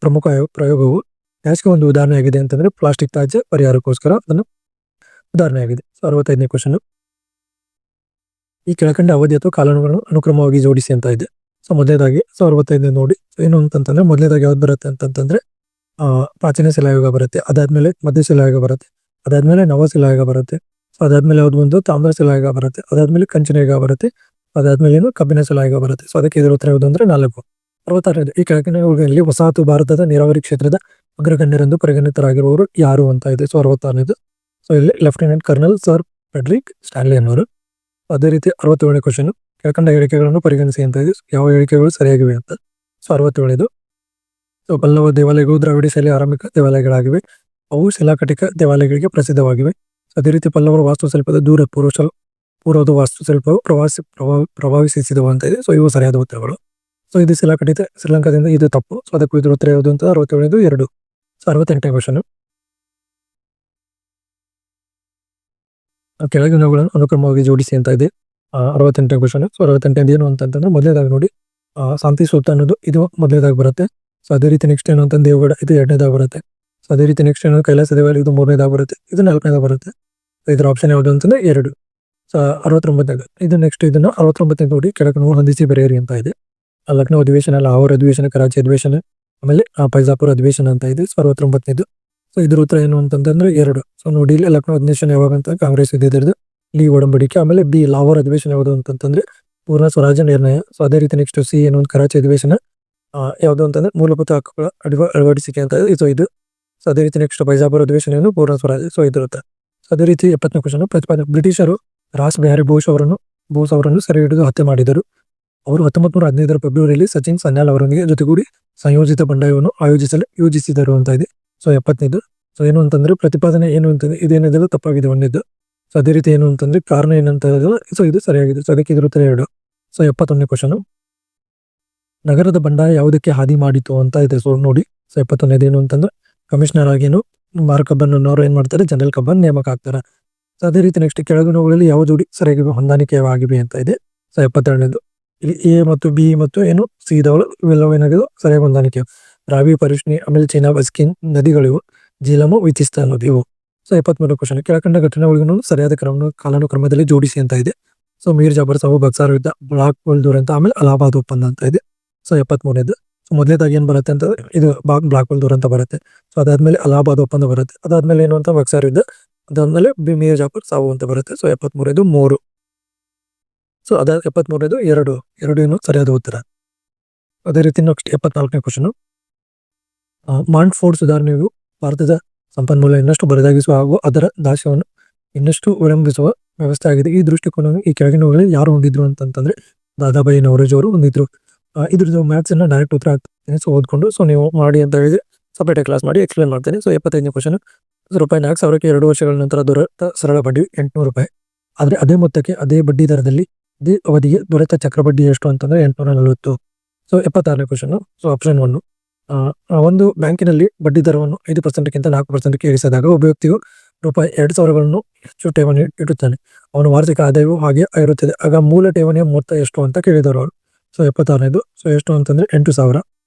[SPEAKER 1] ಪ್ರಮುಖ ಪ್ರಯೋಗವು ಡ್ಯಾಶ್ಗೆ ಒಂದು ಉದಾಹರಣೆಯಾಗಿದೆ ಅಂತಂದ್ರೆ ಪ್ಲಾಸ್ಟಿಕ್ ತ್ಯಾಜ್ಯ ಪರಿಹಾರಕ್ಕೋಸ್ಕರ ಅದನ್ನು ಉದಾಹರಣೆಯಾಗಿದೆ. ಸೊ 65ನೇ ಕ್ವಶನ್, ಈ ಕೆಳಕಂಡ ಅವಧಿ ಅಥವಾ ಕಾಲಾನುಗಳನ್ನು ಅನುಕ್ರಮವಾಗಿ ಜೋಡಿಸಿ ಅಂತ ಇದೆ. ಸೊ ಮೊದಲನೇದಾಗಿ 65 ನೋಡಿ ಏನು ಅಂತಂತಂದ್ರೆ ಮೊದಲನೇದಾಗಿ ಯಾವ್ದು ಬರುತ್ತೆ ಅಂತಂತಂದ್ರೆ ಪ್ರಾಚೀನ ಶಿಲಾಯುಗ ಬರುತ್ತೆ, ಅದಾದ್ಮೇಲೆ ಮಧ್ಯ ಶಿಲಾಯುಗ ಬರುತ್ತೆ, ಅದಾದ್ಮೇಲೆ ನವ ಶಿಲಾಯುಗ ಬರುತ್ತೆ. ಸೊ ಅದಾದ್ಮೇಲೆ ಯಾವ್ದು ಒಂದು ತಾಮ್ರ ಶಿಲಾಯುಗ ಬರುತ್ತೆ, ಅದಾದ್ಮೇಲೆ ಕಂಚಿನ ಯುಗ ಬರುತ್ತೆ, ಅದಾದ್ಮೇಲೆ ಏನು ಕಬ್ಬಿಣ ಶಿಲಾಯುಗ ಬರುತ್ತೆ. ಸೊ ಅದಕ್ಕೆ ಇದರ ಉತ್ತರ ಯಾವುದು ಅಂದ್ರೆ 4. 66 ಈ ಕೆಳಗಿನವುಗಳಲ್ಲಿ ವಸಾಹತು ಭಾರತದ ನೀರಾವರಿ ಕ್ಷೇತ್ರದ ಅಗ್ರಗಣ್ಯರೆಂದು ಪರಿಗಣಿತರಾಗಿರುವವರು ಯಾರು ಅಂತ ಇದೆ. ಸೊ 66ನೇದು, ಸೊ ಇಲ್ಲಿ lieutenant colonel sir Friedrich Stanley ಅನ್ನೋರು. ಅದೇ ರೀತಿ 67ನೇ ಕ್ವಶನ್, ಕೆಳಕಂಡ ಹೇಳಿಕೆಗಳನ್ನು ಪರಿಗಣಿಸಿ ಅಂತ ಇದೆ. ಯಾವ ಹೇಳಿಕೆಗಳು ಸರಿಯಾಗಿವೆ ಅಂತ. ಸೊ 67ನೇದು, ಸೊ ಪಲ್ಲವ ದೇವಾಲಯಗಳು ದ್ರಾವಿಡ ಶೈಲಿಯ ಆರಂಭಿಕ ದೇವಾಲಯಗಳಾಗಿವೆ, ಅವು ಶಿಲಾಕಟಿಕ ದೇವಾಲಯಗಳಿಗೆ ಪ್ರಸಿದ್ಧವಾಗಿವೆ. ಅದೇ ರೀತಿ ಪಲ್ಲವರ ವಾಸ್ತುಶಿಲ್ಪದ ಪೂರ್ವದ ವಾಸ್ತುಶಿಲ್ಪವು ಪ್ರಭಾವಿಸಿದವು ಅಂತ ಇದೆ. ಸೊ ಇವು ಸರಿಯಾದ ಉತ್ತರಗಳು. ಸೊ ಇದು ಶಿಲಾಕಟಿತ ಶ್ರೀಲಂಕಾದಿಂದ ಇದು ತಪ್ಪು. ಸೊ ಅದಕ್ಕೂ ಇದ್ರ ಉತ್ತರ ಯಾವುದು ಅಂತ 67ನೇದು 2. ಸೊ 68ನೇ ಕ್ವಶನ್, ಕೆಳಗಿನವುಗಳನ್ನು ಅನುಕ್ರಮವಾಗಿ ಜೋಡಿಸಿ ಅಂತ ಇದೆ. 68ನೇ ಕ್ವಶನ್. ಸೊ 68ನೇದು ಏನು ಅಂತಂದ್ರೆ ಮೊದಲನೇದಾಗಿ ನೋಡಿ ಶಾಂತಿ ಸೂಕ್ತ ಅನ್ನೋದು ಇದು ಮೊದಲನೇದಾಗಿ ಬರುತ್ತೆ. ಸೊ ಅದೇ ರೀತಿ ನೆಕ್ಸ್ಟ್ ಏನು ಅಂತಂದ್ರೆ ದೇವಗಡ ಇದು 2ನೇದಾಗಿ ಬರುತ್ತೆ. ಸೊ ಅದೇ ರೀತಿ ನೆಕ್ಸ್ಟ್ ಏನು ಕೈಲಾಸ ದೇವಾಲಯ ಇದು 3ನೇದಾಗಿ ಬರುತ್ತೆ, ಇದು 4ನೇದಾಗಿ ಬರುತ್ತೆ. ಸೊ ಇದರ ಆಪ್ಷನ್ ಯಾವುದು ಅಂತಂದ್ರೆ 2. ಸೊ 69ನೇದು ಇದು ನೆಕ್ಸ್ಟ್ ಇದನ್ನ 69ನೇ ನೋಡಿ ಕೆಳಕನ್ನು ಹೊಂದಿಸಿ ಬರೆಯಿರಿ ಅಂತ ಇದೆ. ಲಕ್ನೋ ಅಧಿವೇಶನ, ಲಾಹೋರ್ ಅಧಿವೇಶನ, ಕರಾಚಿ ಅಧಿವೇಶನ, ಆಮೇಲೆ ಫೈಜಾಪುರ ಅಧಿವೇಶನ ಅಂತ ಇದೆ. ಸೊ 69ನೇದು, ಸೊ ಇದ್ರ ಉತ್ತರ ಏನು ಅಂತಂದ್ರೆ 2. ಸೊ ನೋಡಿ ಇಲ್ಲಿ ಲಕ್ನೋ ಅಧಿವೇಶನ ಯಾವಾಗ ಅಂತ ಕಾಂಗ್ರೆಸ್ ಇದ್ದಿದ್ದು ಲೀ ಒಡಂಬಡಿಕೆ, ಆಮೇಲೆ ಬಿ ಲಾಹೋರ್ ಅಧಿವೇಶನ ಯಾವುದು ಅಂತಂದ್ರೆ ಪೂರ್ಣ ಸ್ವರಾಜ್ಯ ನಿರ್ಣಯ. ಸೊ ಅದೇ ರೀತಿ ನೆಕ್ಸ್ಟ್ ಸಿ ಏನು ಕರಾಚಿ ಅಧಿವೇಶನ ಯಾವುದು ಅಂತಂದ್ರೆ ಮೂಲಭೂತ ಹಕ್ಕುಗಳ ಅಳವಡಿಸಿಕೆ ಅಂತ ಇದೆ. ಸೊ ಇದು. ಸೊ ಅದೇ ರೀತಿ ನೆಕ್ಸ್ಟ್ ಫೈಜಾಪುರ ಅಧಿವೇಶನ ಏನು ಪೂರ್ಣ ಸ್ವರಾಜ್ಯ. ಸೊ ಇದಿರುತ್ತೆ. ಸೊ ಅದೇ ರೀತಿ 70ನೇ ಕ್ವಶನ್, ಪ್ರತಿಪಾದನೆ ಬ್ರಿಟಿಷರು ರಾಸ್ ಬಿಹಾರಿ ಬೋಸ್ ಅವರನ್ನು ಸೆರೆ ಹಿಡಿದು ಹತ್ಯೆ ಮಾಡಿದರು. ಅವರು 1915 ಫೆಬ್ರವರಿಯಲ್ಲಿ ಸಚಿನ್ ಸನ್ಯಾಲ್ ಅವರೊಂದಿಗೆ ಜೊತೆಗೂಡಿ ಸಂಯೋಜಿತ ಬಂಡಾಯವನ್ನು ಯೋಜಿಸಿದರು ಅಂತ ಇದೆ. ಸೊ 70ನೇದು, ಸೊ ಏನು ಅಂತಂದ್ರೆ ಪ್ರತಿಪಾದನೆ ಏನು ಅಂತಂದ್ರೆ ಇದೇನಿದೆಲ್ಲ ತಪ್ಪಾಗಿದೆ 1ನೇದು. ಸೊ ಅದೇ ರೀತಿ ಏನು ಅಂತಂದ್ರೆ ಕಾರಣ ಏನಂತ. ಸೊ ಇದು ಸರಿಯಾಗಿದೆ. ಸೊ ಅದಕ್ಕೆ ಇದ್ರ ಉತ್ತರ 2. ಸೊ 71ನೇ ಕ್ವಶನ್, ನಗರದ ಬಂಡಾಯ ಯಾವುದಕ್ಕೆ ಹಾದಿ ಮಾಡಿತು ಅಂತ ಇದೆ. ಸೊ ನೋಡಿ, ಸೊ 71ನೇದು ಏನು ಅಂತಂದ್ರೆ ಕಮಿಷನರ್ ಆಗೇನು ಮಾರ್ಕ್ ಕಬ್ಬನ್ ಅನ್ನೋರು ಏನ್ ಮಾಡ್ತಾರೆ, ಜನರಲ್ ಕಬ್ಬನ್ ನೇಮಕ ಆಗ್ತಾರೆ. ಸೊ ಅದೇ ರೀತಿ ನೆಕ್ಸ್ಟ್ ಕೆಳಗಿನವುಗಳಲ್ಲಿ ಯಾವ ಜೋಡಿ ಸರಿಯಾಗಿ ಹೊಂದಾಣಿಕೆಯಾಗಿವೆ ಅಂತ ಇದೆ. ಸೊ 72ನೇದು, ಇಲ್ಲಿ ಎ ಮತ್ತು ಬಿ ಮತ್ತು ಏನು ಸಿ ಇದಾವಲ್ಲ ಇವೆಲ್ಲವೂ ಏನಾಗಿದೆ ಸರಿಯಾಗಿ ಹೊಂದಾಣಿಕೆ. ರಾವಿ, ಪರಿಷ್ಣಿ, ಆಮೇಲೆ ಚೀನಾ ಬಸ್ಕಿನ್ ನದಿಗಳಿವು, ಜೀಲಮು, ವಿಚಿಸ್ತ ಅನ್ನೋದು ಇವು. ಸೊ 73ನೇ ಕ್ವಶನ್, ಕೆಳಕಂಡ ಘಟನೆಗಳಿಗೂ ಸರಿಯಾದ ಕಾಲಾನುಕ್ರಮದಲ್ಲಿ ಜೋಡಿಸಿ ಅಂತ ಇದೆ. ಸೊ ಮೀರ್ ಜಾಫರ್ ಸಾವು, ಬಕ್ಸಾರ್ ಯುದ್ಧ, ಬ್ಲಾಕ್ ಹೋಲ್ ದುರಂತ, ಆಮೇಲೆ ಅಲಹಾಬಾದ್ ಒಪ್ಪಂದ ಅಂತ ಇದೆ. ಸೊ 73ನೇದು, ಸೊ ಮೊದಲೇದಾಗಿ ಏನ್ ಬರುತ್ತೆ ಅಂತ ಇದು ಬ್ಲಾಕ್ ಹೋಲ್ ದುರಂತ ಬರುತ್ತೆ. ಸೊ ಅದಾದ್ಮೇಲೆ ಅಲಹಾಬಾದ್ ಒಪ್ಪಂದ ಬರುತ್ತೆ, ಅದಾದ್ಮೇಲೆ ಏನು ಅಂತ ಬಕ್ಸಾರ್ ಯುದ್ಧ, ಅದಾದ್ಮೇಲೆ ಮೀರ್ ಜಾಫರ್ ಸಾವು ಅಂತ ಬರುತ್ತೆ. ಸೊ 73ನೇದು 3. ಸೊ 73ನೇದು 2 ಏನು ಸರಿಯಾದ ಉತ್ತರ. ಅದೇ ರೀತಿ ನೆಕ್ಸ್ಟ್ 74ನೇ ಕ್ವಶನ್, ಮಾಂಟ್ ಫೋರ್ಡ್ ಸುಧಾರಣೆಯು ಭಾರತದ ಸಂಪನ್ಮೂಲ ಇನ್ನಷ್ಟು ಬರದಾಗಿಸುವ ಹಾಗೂ ಅದರ ದಾಸ್ಯವನ್ನು ಇನ್ನಷ್ಟು ವಿಳಂಬಿಸುವ ವ್ಯವಸ್ಥೆ ಆಗಿದೆ. ಈ ದೃಷ್ಟಿಕೋನವನ್ನು ಈ ಕೆಳಗಿನವುಗಳಲ್ಲಿ ಯಾರು ಹೊಂದಿದ್ರು ಅಂತಂದ್ರೆ ದಾದಾಬಾಯಿ ನವರೋಜ್ ಅವರು ಹೊಂದಿದ್ರು. ಇದ್ರದ್ದು ಮ್ಯಾಥ್ಸ್ ಅನ್ನ ಡೈರೆಕ್ಟ್ ಉತ್ತರ ಆಗ್ತೇನೆ. ಸೊ ಓದ್ಕೊಂಡು ಸೊ ನೀವು ಮಾಡಿ ಅಂತ ಹೇಳಿದ್ರೆ ಸಪರೇಟ್ ಕ್ಲಾಸ್ ಮಾಡಿ ಎಕ್ಸ್ಪ್ಲೇನ್ ಮಾಡ್ತೇನೆ. ಸೊ 75ನೇ ಕ್ವಶನ್, ರೂಪಾಯಿ 4,000ಕ್ಕೆ 2 ವರ್ಷಗಳ ನಂತರ ದೊರೆತ ಸರಳ ಬಡ್ಡಿ 800 ರೂಪಾಯಿ. ಆದ್ರೆ ಅದೇ ಮೊತ್ತಕ್ಕೆ ಅದೇ ಬಡ್ಡಿ ದರದಲ್ಲಿ ಅದೇ ಅವಧಿಗೆ ದೊರೆತ ಚಕ್ರಬಡ್ಡಿ ಎಷ್ಟು ಅಂತಂದ್ರೆ 840. ಸೊ 76ನೇ ಕ್ವಶನ್, ಸೊ ಆಪ್ಷನ್ 1, ಒಂದು ಬ್ಯಾಂಕಿನಲ್ಲಿ ಬಡ್ಡಿ ದರವನ್ನು 5%ಕ್ಕಿಂತ 4%ಕ್ಕೆ ಇಳಿಸಿದಾಗ ಒಬ್ಬ ವ್ಯಕ್ತಿಯು ರೂಪಾಯಿ 2,000ಗಳನ್ನು ಹೆಚ್ಚು ಠೇವಣಿ ಇಡುತ್ತಾನೆ. ಅವನ ವಾರ್ಷಿಕ ಆದಾಯವು ಹಾಗೆ ಇರುತ್ತದೆ. ಆಗ ಮೂಲ ಠೇವಣಿಯ ಮೊತ್ತ ಎಷ್ಟು ಅಂತ ಕೇಳಿದರು ಅವರು. ಸೊ 76ನೇದು, ಸೊ ಎಷ್ಟು ಅಂತಂದ್ರೆ 8,000.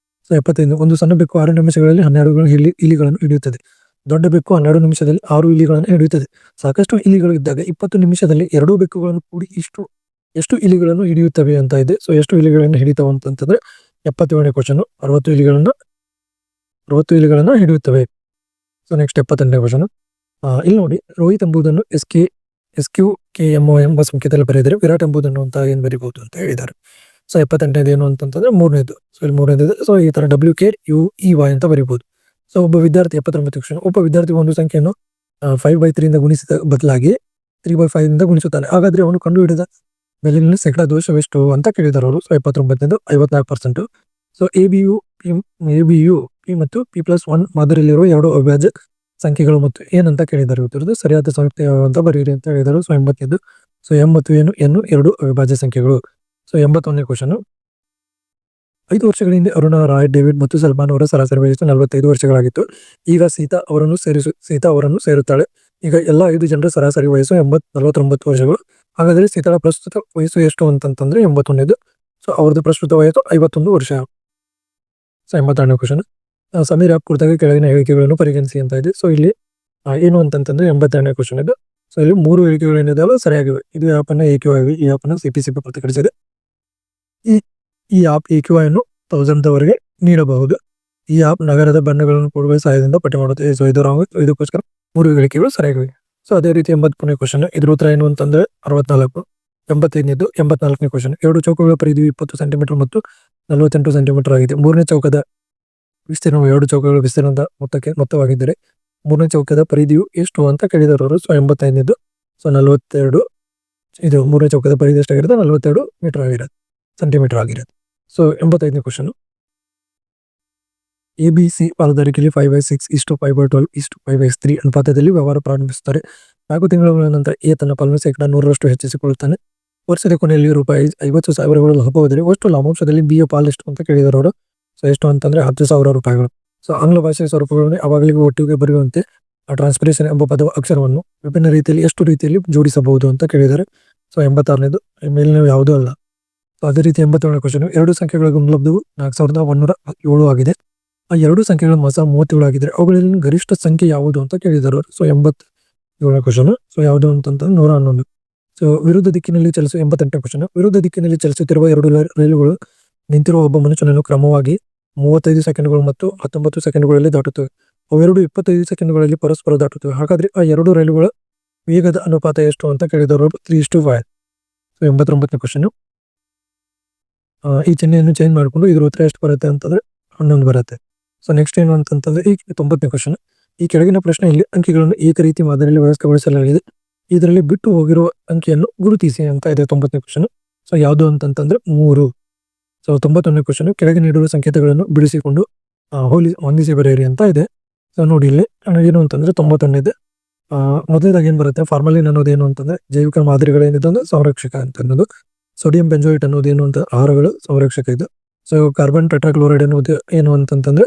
[SPEAKER 1] ಸೊ 75, ಒಂದು ಸಣ್ಣ ಬೆಕ್ಕು 6 ನಿಮಿಷಗಳಲ್ಲಿ 12 ಇಲಿಗಳನ್ನು ಹಿಡಿಯುತ್ತದೆ. ದೊಡ್ಡ ಬೆಕ್ಕು 12 ನಿಮಿಷದಲ್ಲಿ 6 ಇಲಿಗಳನ್ನು ಹಿಡಿಯುತ್ತದೆ. ಸಾಕಷ್ಟು ಇಲಿಗಳು ಇದ್ದಾಗ 20 ನಿಮಿಷದಲ್ಲಿ 2 ಬೆಕ್ಕುಗಳನ್ನು ಕೂಡಿ ಎಷ್ಟು ಇಲಿಗಳನ್ನು ಹಿಡಿಯುತ್ತವೆ ಅಂತ ಇದೆ. ಸೊ ಎಷ್ಟು ಇಲಿಗಳನ್ನು ಹಿಡಿತಾವ ಅಂತಂದ್ರೆ 77ನೇ ಕ್ವಶನ್, 60 ಇಲಿಗಳನ್ನ ಹಿಡಿಯುತ್ತವೆ. ಸೊ ನೆಕ್ಸ್ಟ್ 78ನೇ ಕ್ವಶನ್, ಇಲ್ಲಿ ನೋಡಿ ರೋಹಿತ್ ಎಂಬುದನ್ನು SQ KMO ಎಂಬ ಸಂಕೇತದಲ್ಲಿ ಬರೆದರೆ ವಿರಾಟ್ ಎಂಬುದನ್ನು ಅಂತ ಏನು ಬರೀಬಹುದು ಅಂತ ಹೇಳಿದ್ದಾರೆ. ಸೊ 78ನೇದು ಏನು ಅಂತಂತಂದ್ರೆ ಮೂರನೇದು. ಸೊ ಇಲ್ಲಿ ಮೂರನೇದು. ಸೊ ಈ ತರ WKUEY ಅಂತ ಬರೀಬಹುದು. ಸೊ ಒಬ್ಬ ವಿದ್ಯಾರ್ಥಿ 79 ಕ್ವಶನ್. ಒಬ್ಬ ವಿದ್ಯಾರ್ಥಿ ಒಂದು ಸಂಖ್ಯೆಯನ್ನು 5/3 ಇಂದ ಗುಣಿಸಿದ ಬದಲಾಗಿ 3/5 ಇಂದ ಗುಣಿಸುತ್ತಾನೆ. ಹಾಗಾದ್ರೆ ಅವನು ಕಂಡುಹಿಡಿದ ಬೆಲೆಯಲ್ಲಿ ಶೇಕಡಾ ದೋಷವೆಷ್ಟು ಅಂತ ಕೇಳಿದ್ದಾರೆ ಅವರು. ಸೊ 79ನೇದು 54%. ಸೊ ABU P ಮತ್ತು P+1 ಮಾದರಿಯಲ್ಲಿರುವ ಎರಡು ಅವಿಭಾಜ್ಯ ಸಂಖ್ಯೆಗಳು ಮತ್ತು ಏನಂತ ಕೇಳಿದ್ದಾರೆ. ಉತ್ತರದ್ದು ಸರಿಯಾದ ಸಂಖ್ಯೆ ಅಂತ ಬರೀರಿ ಅಂತ ಹೇಳಿದರು. ಸೊ 80ನೇದು. ಸೊ M ಮತ್ತು N ಎರಡು ಅವಿಭಾಜ್ಯ ಸಂಖ್ಯೆಗಳು. So 81ನೇ question. 5 ವರ್ಷಗಳ ಹಿಂದೆ ಅರುಣಾ ರಾಯ್, ಡೇವಿಡ್ ಮತ್ತು ಸಲ್ಮಾನ್ ಅವರ ಸರಾಸರಿ ವಯಸ್ಸು 45 ವರ್ಷಗಳಾಗಿತ್ತು. ಈಗ ಸೀತಾ ಅವರನ್ನು ಸೇರುತ್ತಾಳೆ. ಈಗ ಎಲ್ಲ 5 ಜನರ ಸರಾಸರಿ ವಯಸ್ಸು 49 ವರ್ಷಗಳು. ಹಾಗಾದ್ರೆ ಸೀತಾಳ ಪ್ರಸ್ತುತ ವಯಸ್ಸು ಎಷ್ಟು ಅಂತಂತಂದ್ರೆ 81ನೇದು. ಸೊ ಅವ್ರದ್ದು ಪ್ರಸ್ತುತ ವಯಸ್ಸು 51 ವರ್ಷ. ಸೊ 82ನೇ ಕ್ವಶನ್. ಸಮೀರ್ ಆಪ್ ಕುರಿತಾಗಿ ಕೆಳಗಿನ ಹೇಳಿಕೆಗಳನ್ನು ಪರಿಗಣಿಸಿ ಅಂತ ಇದೆ. ಸೊ ಇಲ್ಲಿ ಏನು ಅಂತಂತಂದ್ರೆ 82ನೇ ಕ್ವಶನ್ ಇದು. ಸೊ ಇಲ್ಲಿ 3 ಹೇಳಿಕೆಗಳು ಏನಿದಾವೆ ಸರಿಯಾಗಿವೆ. ಇದು ಆಪ್ ಅನ್ನ AQI, ಈ ಆಪ್ ಅನ್ನ CPCP ಪ್ರತಿಕ್ರಿಯಿಸಿದೆ. ಈ ಆಪ್ AQI ಅನ್ನು 1000 ನೀಡಬಹುದು. ಈ ಆಪ್ ನಗರದ ಬಣ್ಣಗಳನ್ನು ಕೊಡುವ ಸಹಾಯದಿಂದ ಪಟ್ಟಿ ಮಾಡುತ್ತೆ. ಸೊ ಇದು ರಾಂಗ್. ಇದಕ್ಕೋಸ್ಕರ 3 ಹೇಳಿಕೆಗಳು ಸರಿಯಾಗಿವೆ. ಸೊ ಅದೇ ರೀತಿ 83ನೇ ಕ್ವಶನ್. ಇದ್ರ ಉತ್ತರ ಏನು ಅಂತಂದ್ರೆ 64. 85ನೇದು 84ನೇ ಕ್ವಶನ್. 2 ಚೌಕಗಳ ಪರಿಧಿಯು 20 ಸೆಂಟಿಮೀಟರ್ ಮತ್ತು 48 ಸೆಂಟಿಮೀಟರ್ ಆಗಿದೆ. 3ನೇ ಚೌಕದ ವಿಸ್ತೀರ್ಣವು 2 ಚೌಕಗಳ ವಿಸ್ತೀರ್ಣದ ಮೊತ್ತವಾಗಿದ್ದರೆ 3ನೇ ಚೌಕದ ಪರಿಧಿಯು ಎಷ್ಟು ಅಂತ ಕೇಳಿದರು ಅವರು. ಸೊ 85ನೇದು. ಸೊ 42. ಇದು 3ನೇ ಚೌಕದ ಪರಿಧಿ ಎಷ್ಟಾಗಿರುತ್ತೆ 42 ಮೀಟರ್ ಆಗಿರುತ್ತೆ, ಸೆಂಟಿಮೀಟರ್ ಆಗಿರುತ್ತೆ. ಸೊ 85ನೇ ಕ್ವಶನ್. ABC ಪಾಲುದಾರಿಕೆಯಲ್ಲಿ 5/6:5/12:5/3 ಅನುಪಾತದಲ್ಲಿ ವ್ಯವಹಾರ ಪ್ರಾರಂಭಿಸುತ್ತಾರೆ. 4 ತಿಂಗಳ ನಂತರ A ತನ್ನ ಪಾಲನ್ನು ಶೇಕಡಾ 100ರಷ್ಟು ಹೆಚ್ಚಿಸಿಕೊಳ್ಳುತ್ತಾನೆ. ವರ್ಷದ ಕೊನೆಯಲ್ಲಿ ₹50,000 ಲಾಭವಾದರೆ ಒಟ್ಟು ಲಾಭಾಂಶದಲ್ಲಿ B ಯ ಪಾಲು ಎಷ್ಟು ಅಂತ ಕೇಳಿದರು ಅವರು. ಸೊ ಎಷ್ಟು ಅಂತಂದ್ರೆ ₹10,000. ಸೊ ಆಂಗ್ಲ ಭಾಷೆಯ ಸ್ವರೂಪಗಳನ್ನು ಯಾವಾಗಲಿಗೂ ಒಟ್ಟಿಗೆ ಬರೆಯುವಂತೆ ಟ್ರಾನ್ಸ್ಪಿರೇಷನ್ ಎಂಬ ಪದ ಅಕ್ಷರವನ್ನು ವಿಭಿನ್ನ ರೀತಿಯಲ್ಲಿ ಎಷ್ಟು ರೀತಿಯಲ್ಲಿ ಜೋಡಿಸಬಹುದು ಅಂತ ಕೇಳಿದ್ದಾರೆ. ಸೊ 86ನೇದು. ಮೇಲಿನ ಯಾವುದೂ ಅಲ್ಲ. ಸೊ ಅದೇ ರೀತಿ 87ನೇ ಕ್ವಶನ್. 2 ಸಂಖ್ಯೆಗಳ ಗುಣಲಬ್ಧವು 4107 ಆಗಿದೆ. ಆ 2 ಸಂಖ್ಯೆಗಳ ಮೊತ್ತ 37 ಆಗಿದ್ರೆ ಅವುಗಳಲ್ಲಿ ಗರಿಷ್ಠ ಸಂಖ್ಯೆ ಯಾವುದು ಅಂತ ಕೇಳಿದರು. So 87ನೇ question. ಸೊ ಯಾವುದು ಅಂತಂದ್ರೆ 111. ಸೊ ವಿರುದ್ಧ ದಿಕ್ಕಿನಲ್ಲಿ 88ನೇ ಕ್ವಶನ್. ವಿರುದ್ಧ ದಿಕ್ಕಿನಲ್ಲಿ ಚಲಿಸುತ್ತಿರುವ 2 ರೈಲುಗಳು ನಿಂತಿರುವ ಒಬ್ಬ ಮನುಷ್ಯನನ್ನು ಕ್ರಮವಾಗಿ 35 ಸೆಕೆಂಡ್ಗಳು ಮತ್ತು 19 ಸೆಕೆಂಡ್ಗಳಲ್ಲಿ ದಾಟುತ್ತವೆ. ಅವೆರಡು 25 ಸೆಕೆಂಡ್ಗಳಲ್ಲಿ ಪರಸ್ಪರ ದಾಟುತ್ತವೆ. ಹಾಗಾದ್ರೆ ಆ 2 ರೈಲುಗಳ ವೇಗದ ಅನುಪಾತ ಎಷ್ಟು ಅಂತ ಕೇಳಿದರು. 3:5. ಸೊ 89ನೇ ಕ್ವಶನ್. ಈ ಚಿಹ್ನೆಯನ್ನು ಚೇಂಜ್ ಮಾಡಿಕೊಂಡು ಇದ್ರ ಉತ್ತರ ಎಷ್ಟು ಬರುತ್ತೆ ಅಂತಂದ್ರೆ 11 ಬರುತ್ತೆ. ಸೊ ನೆಕ್ಸ್ಟ್ ಏನು ಅಂತಂತಂದ್ರೆ ಈ 90ನೇ ಕ್ವಶನ್. ಈ ಕೆಳಗಿನ ಪ್ರಶ್ನೆಯಲ್ಲಿ ಅಂಕಿಗಳನ್ನು ಏಕರೀತಿ ಮಾದರಿಯಲ್ಲಿ ವ್ಯವಸ್ಥೆಗೊಳಿಸಲಾಗಿದೆ. ಇದರಲ್ಲಿ ಬಿಟ್ಟು ಹೋಗಿರುವ ಅಂಕಿಯನ್ನು ಗುರುತಿಸಿ ಅಂತ ಇದೆ 90ನೇ ಕ್ವಶನ್. ಸೊ ಯಾವುದು ಅಂತಂತಂದ್ರೆ 3. ಸೊ 91ನೇ ಕ್ವಶನ್. ಕೆಳಗೆ ನೀಡಿರುವ ಸಂಕೇತಗಳನ್ನು ಬಿಡಿಸಿಕೊಂಡು ಹೊಂದಿಸಿ ಬರೆಯಿರಿ ಅಂತ ಇದೆ. ಸೊ ನೋಡಿ ಇಲ್ಲಿ ಏನು ಅಂತಂದ್ರೆ 91ನೇದು. ಮೊದಲನೇದಾಗಿ ಏನ್ ಬರುತ್ತೆ, ಫಾರ್ಮಲಿನ್ ಅನ್ನೋದು ಏನು ಅಂತಂದ್ರೆ ಜೈವಿಕ ಮಾದರಿಗಳೇನಿದೆ ಅಂದ್ರೆ ಸಂರಕ್ಷಕ ಅಂತ ಅನ್ನೋದು. ಸೋಡಿಯಂ ಬೆಂಜೋಯಿಟ್ ಅನ್ನೋದು ಏನು ಅಂತ ಆಹಾರಗಳು ಸಂರಕ್ಷಕ ಇದು. ಸೊ ಕಾರ್ಬನ್ ಟೆಟ್ರಾಕ್ಲೋರೈಡ್ ಅನ್ನೋದು ಏನು ಅಂತಂತಂದ್ರೆ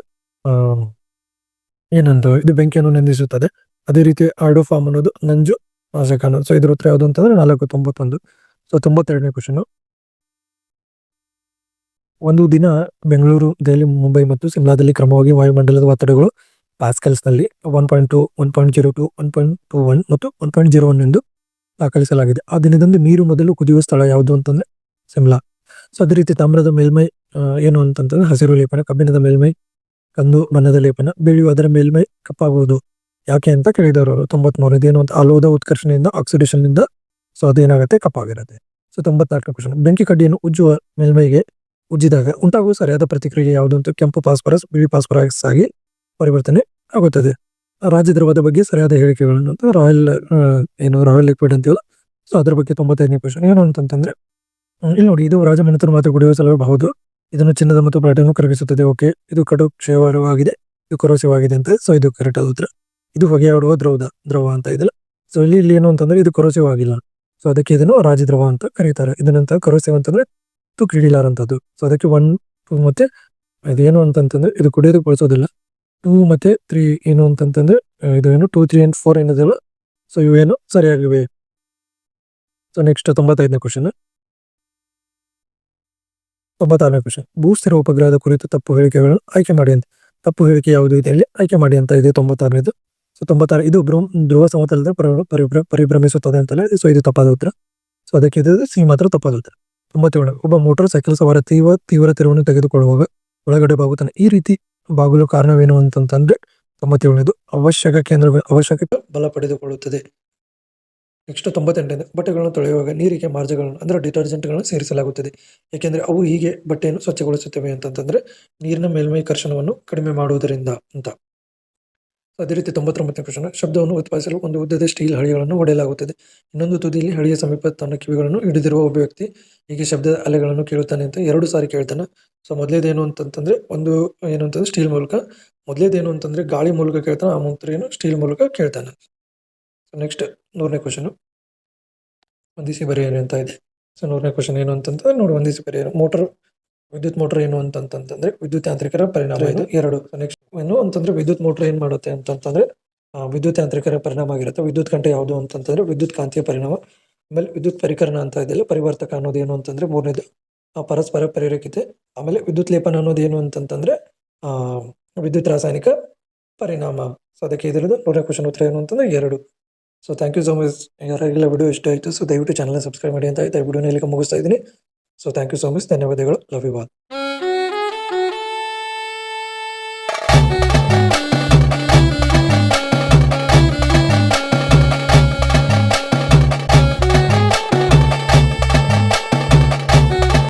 [SPEAKER 1] ಏನಂತ ಇದು ಬೆಂಕಿಯನ್ನು ನಂದಿಸುತ್ತದೆ. ಅದೇ ರೀತಿ ಆರ್ಡೋಫಾರ್ಮ್ ಅನ್ನೋದು ನಂಜು ನಾಶಕ ಅನ್ನೋದು. ಸೊ ಇದ್ರ ಉತ್ತರ ಯಾವುದು ಅಂತಂದ್ರೆ 491. ಸೊ 92ನೇ ಕ್ವಶನ್. ಒಂದು ದಿನ ಬೆಂಗಳೂರು, ದೆಹಲಿ, ಮುಂಬೈ ಮತ್ತು ಸಿಮ್ಲಾದಲ್ಲಿ ಕ್ರಮವಾಗಿ ವಾಯುಮಂಡಲದ ಒತ್ತಡಗಳು ಪ್ಯಾಸ್ಕಲ್ಸ್ ನಲ್ಲಿ 1.2, 1.02, 1.21 ಮತ್ತು 1.01 ಎಂದು ದಾಖಲಿಸಲಾಗಿದೆ. ಆ ದಿನದಂದು ನೀರು ಮೊದಲು ಕುದಿಯುವ ಸ್ಥಳ ಯಾವುದು ಅಂತಂದ್ರೆ ಸಿಮ್ಲಾ. ಸೊ ಅದೇ ರೀತಿ ತಾಮ್ರದ ಮೇಲ್ಮೈ ಏನು ಅಂತಂತಂದ್ರೆ ಹಸಿರು ಲೇಪನ, ಕಬ್ಬಿಣದ ಮೇಲ್ಮೈ ಕಂದು ಬಣ್ಣದ ಲೇಪನ, ಬೆಳೆಯು ಅದರ ಮೇಲ್ಮೈ ಕಪ್ಪಾಗುವುದು ಯಾಕೆ ಅಂತ ಕೇಳಿದವರು. 93. ಇದೇನು ಅಂತ ಅಲೋದ ಉತ್ಕರ್ಷಣೆಯಿಂದ ಆಕ್ಸಿಡೇಷನ್ ನಿಂದ ಸೊ ಅದೇನಾಗುತ್ತೆ ಕಪ್ಪಾಗಿರುತ್ತೆ. So 94ನೇ question. ಬೆಂಕಿ ಕಡ್ಡಿಯನ್ನು ಉಜ್ಜುವ ಮೇಲ್ಮೈಗೆ ಉಜ್ಜಿದಾಗ ಉಂಟಾಗುವ ಸರಿಯಾದ ಪ್ರತಿಕ್ರಿಯೆ ಯಾವುದು ಅಂತ ಕೆಂಪು ಫಾಸ್ಫರಸ್ ಬಿಳಿ ಫಾಸ್ಫರಸ್ ಆಗಿ ಪರಿವರ್ತನೆ ಆಗುತ್ತದೆ. ರಾಜ್ಯ ದ್ರವದ ಬಗ್ಗೆ ಸರಿಯಾದ ಹೇಳಿಕೆಗಳನ್ನು ಅಂತ ರಾಯಲ್ ಲಿಕ್ವಿಡ್ ಅಂತೀವಲ್ಲ. ಸೊ ಅದ್ರ ಬಗ್ಗೆ 95ನೇ ಕ್ವಶನ್. ಏನು ಅಂತಂತಂದ್ರೆ ಇಲ್ಲಿ ನೋಡಿ, ಇದು ರಾಜಮನೆತನ ಮಾತ್ರ ಕುಡಿಯುವ ಸಲಬಹುದು. ಇದನ್ನು ಚಿನ್ನದ ಮತ್ತು ಪ್ಲಾಟಿನಂ ಕರಗಿಸುತ್ತದೆ. ಓಕೆ, ಇದು ಕಡು ಕ್ಷಯವಾಗಿದೆ, ಇದು ಕೊರೋಸಿವಾಗಿದೆ ಅಂತ. ಸೊ ಇದು ಕರೆಕ್ಟ್ ಉತ್ತರ. ಇದು ಹೊಗೆಯಾಡುವ ದ್ರವ ಅಂತ ಇದೆಲ್ಲ. ಸೊ ಇಲ್ಲಿ ಏನು ಅಂತಂದ್ರೆ ಇದು ಕೊರೋಸಿವ್ ಆಗಿಲ್ಲ. ಸೊ ಅದಕ್ಕೆ ಇದನ್ನು ರಾಜದ್ರವ ಅಂತ ಕರೀತಾರೆ. ಇದನ್ನಂತ ಕೊರೋಸಿವ್ ಅಂತಂದ್ರೆ ತುಕ್ಕಿಡಿಲಾರಂತದ್ದು. ಸೊ ಅದಕ್ಕೆ 1, 2 ಮತ್ತೆ ಇದೇನು ಅಂತಂತಂದ್ರೆ ಇದು ಕುಡಿಯೋದಕ್ಕೆ ಬಳಸೋದಿಲ್ಲ. 2 ಮತ್ತೆ 3 ಏನು ಅಂತಂತಂದ್ರೆ ಇದು ಏನು 2, 3 and 4 ಏನಿದೆಯಲ್ಲ. ಸೊ ಇವೇನು ಸರಿಯಾಗಿವೆ. ಸೊ ನೆಕ್ಸ್ಟ್ 95ನೇ ಕ್ವಶನ್. 96ನೇ ಕ್ವಶನ್. ಭೂಸ್ಥಿರ ಉಪಗ್ರಹದ ಕುರಿತು ತಪ್ಪು ಹೇಳಿಕೆಗಳನ್ನು ಆಯ್ಕೆ ಮಾಡಿ ಅಂತ. ತಪ್ಪು ಹೇಳಿಕೆ ಯಾವುದು ಇದೆ ಇಲ್ಲಿ ಆಯ್ಕೆ ಮಾಡಿ ಅಂತ ಇದೆ 96ನೇದು. ಸೊ 96 ಇದು ಧ್ರುವ ಸಮತಲದ ಪರಿಭ್ರಮಿಸುತ್ತದೆ ಅಂತಲೇ. ಸೊ ಇದು ತಪ್ಪಾದ ಉತ್ತರ. ಸೊ ಅದಕ್ಕೆ ಇದು ಸಿ ಮಾತ್ರ ತಪ್ಪಾದ ಉತ್ತರ. 97. ಒಬ್ಬ ಮೋಟಾರ್ ಸೈಕಲ್ ಸವಾರ ತೀವ್ರ ತಿರುವನ್ನು ತೆಗೆದುಕೊಳ್ಳುವಾಗ ಒಳಗಡೆ ಬಾಗುತ್ತಾನೆ. ಈ ರೀತಿ ಬಾಗಲು ಕಾರಣವೇನು ಅಂತಂತಂದ್ರೆ 97ನೇದು ಅವಶ್ಯಕ ಬಲ ಪಡೆದುಕೊಳ್ಳುತ್ತದೆ. ನೆಕ್ಸ್ಟ್ 98ನೇ ಬಟ್ಟೆಗಳನ್ನು ತೊಳೆಯುವಾಗ ನೀರಿಗೆ ಮಾರ್ಜಗಳನ್ನು ಅಂದರೆ ಡಿಟರ್ಜೆಂಟ್ಗಳನ್ನು ಸೇರಿಸಲಾಗುತ್ತದೆ, ಏಕೆಂದರೆ ಅವು ಹೀಗೆ ಬಟ್ಟೆಯನ್ನು ಸ್ವಚ್ಛಗೊಳಿಸುತ್ತವೆ ಅಂತಂತಂದ್ರೆ ನೀರಿನ ಮೇಲ್ಮೈ ಕರ್ಷಣವನ್ನು ಕಡಿಮೆ ಮಾಡುವುದರಿಂದ ಅಂತ. ಅದೇ ರೀತಿ 99ನೇ ಕ್ವಶನ್, ಶಬ್ದವನ್ನು ಉತ್ಪಾದಿಸಲು ಒಂದು ಉದ್ದದ ಸ್ಟೀಲ್ ಹಳಿಗಳನ್ನು ಹೊಡೆಯಲಾಗುತ್ತದೆ. ಇನ್ನೊಂದು ತುದಿಯಲ್ಲಿ ಹಳಿಯ ಸಮೀಪ ತನ್ನ ಕಿವಿಗಳನ್ನು ಹಿಡಿದಿರುವ ಒಬ್ಬ ವ್ಯಕ್ತಿ ಹೀಗೆ ಶಬ್ದದ ಅಲೆಗಳನ್ನು ಕೇಳುತ್ತಾನೆ ಅಂತ 2 ಸಾರಿ ಕೇಳ್ತಾನೆ. ಸೊ ಮೊದಲೇದೇನು ಅಂತಂತಂದ್ರೆ ಒಂದು ಏನು ಅಂತಂದ್ರೆ ಸ್ಟೀಲ್ ಮೂಲಕ, ಮೊದಲೇದೇನು ಅಂತಂದ್ರೆ ಗಾಳಿ ಮೂಲಕ ಕೇಳ್ತಾನೆ, ಆ ನಂತರ ಏನು ಸ್ಟೀಲ್ ಮೂಲಕ ಕೇಳ್ತಾನೆ. ನೆಕ್ಸ್ಟ್ 100ನೇ ಕ್ವಶನ್, ಹೊಂದಿಸಿ ಬರೆಯಿರಿ ಅಂತ ಇದೆ. ಸೊ 100ನೇ ಕ್ವಶನ್ ಏನು ಅಂತಂದ್ರೆ ನೋಡಿ, ಹೊಂದಿಸಿ ಬರೆಯಿರಿ. ವಿದ್ಯುತ್ ಮೋಟರ್ ಏನು ಅಂತಂತಂದ್ರೆ ವಿದ್ಯುತ್ ಯಾಂತ್ರಿಕರ ಪರಿಣಾಮ. ಇದು 2. ನೆಕ್ಸ್ಟ್ ಏನು ಅಂತಂದ್ರೆ ವಿದ್ಯುತ್ ಮೋಟರ್ ಏನ್ ಮಾಡುತ್ತೆ ಅಂತಂತಂದ್ರೆ ವಿದ್ಯುತ್ ಯಾಂತ್ರಿಕರ ಪರಿಣಾಮ ಆಗಿರುತ್ತೆ. ವಿದ್ಯುತ್ ಗಂಟೆ ಯಾವುದು ಅಂತಂತಂದ್ರೆ ವಿದ್ಯುತ್ ಕಾಂತೀಯ ಪರಿಣಾಮ. ಆಮೇಲೆ ವಿದ್ಯುತ್ ಪರಿಕರಣ ಅಂತ ಇದೆಯಲ್ಲ, ಪರಿವರ್ತಕ ಅನ್ನೋದು ಏನು ಅಂತಂದ್ರೆ 3ನೇದು ಪರಸ್ಪರ ಪ್ರೇರಕತೆ. ಆಮೇಲೆ ವಿದ್ಯುತ್ ಲೇಪನ ಅನ್ನೋದು ಏನು ಅಂತಂತಂದ್ರೆ ವಿದ್ಯುತ್ ರಾಸಾಯನಿಕ ಪರಿಣಾಮ. ಸೊ ಅದಕ್ಕೆ ಇದರದ್ದು 100ನೇ ಕ್ವಶನ್ ಉತ್ತರ ಏನು ಅಂತಂದ್ರೆ 2. So thank you so much. ಯಾರಿಗೆಲ್ಲ ವಿಡಿಯೋ ಇಷ್ಟ ಆಯಿತು ಸೊ ದಯವಿಟ್ಟು ಚಾನಲ್ ಸಬ್ಸ್ಕ್ರೈಬ್ ಮಾಡಿ ಅಂತ ವಿಡಿಯೋನ ಇಲ್ಲಿಗೆ ಮುಗಿಸ್ತಾ ಇದ್ದೀನಿ. So thank you so much, ಧನ್ಯವಾದಗಳು, ಲವ್ ಯು ಆಲ್.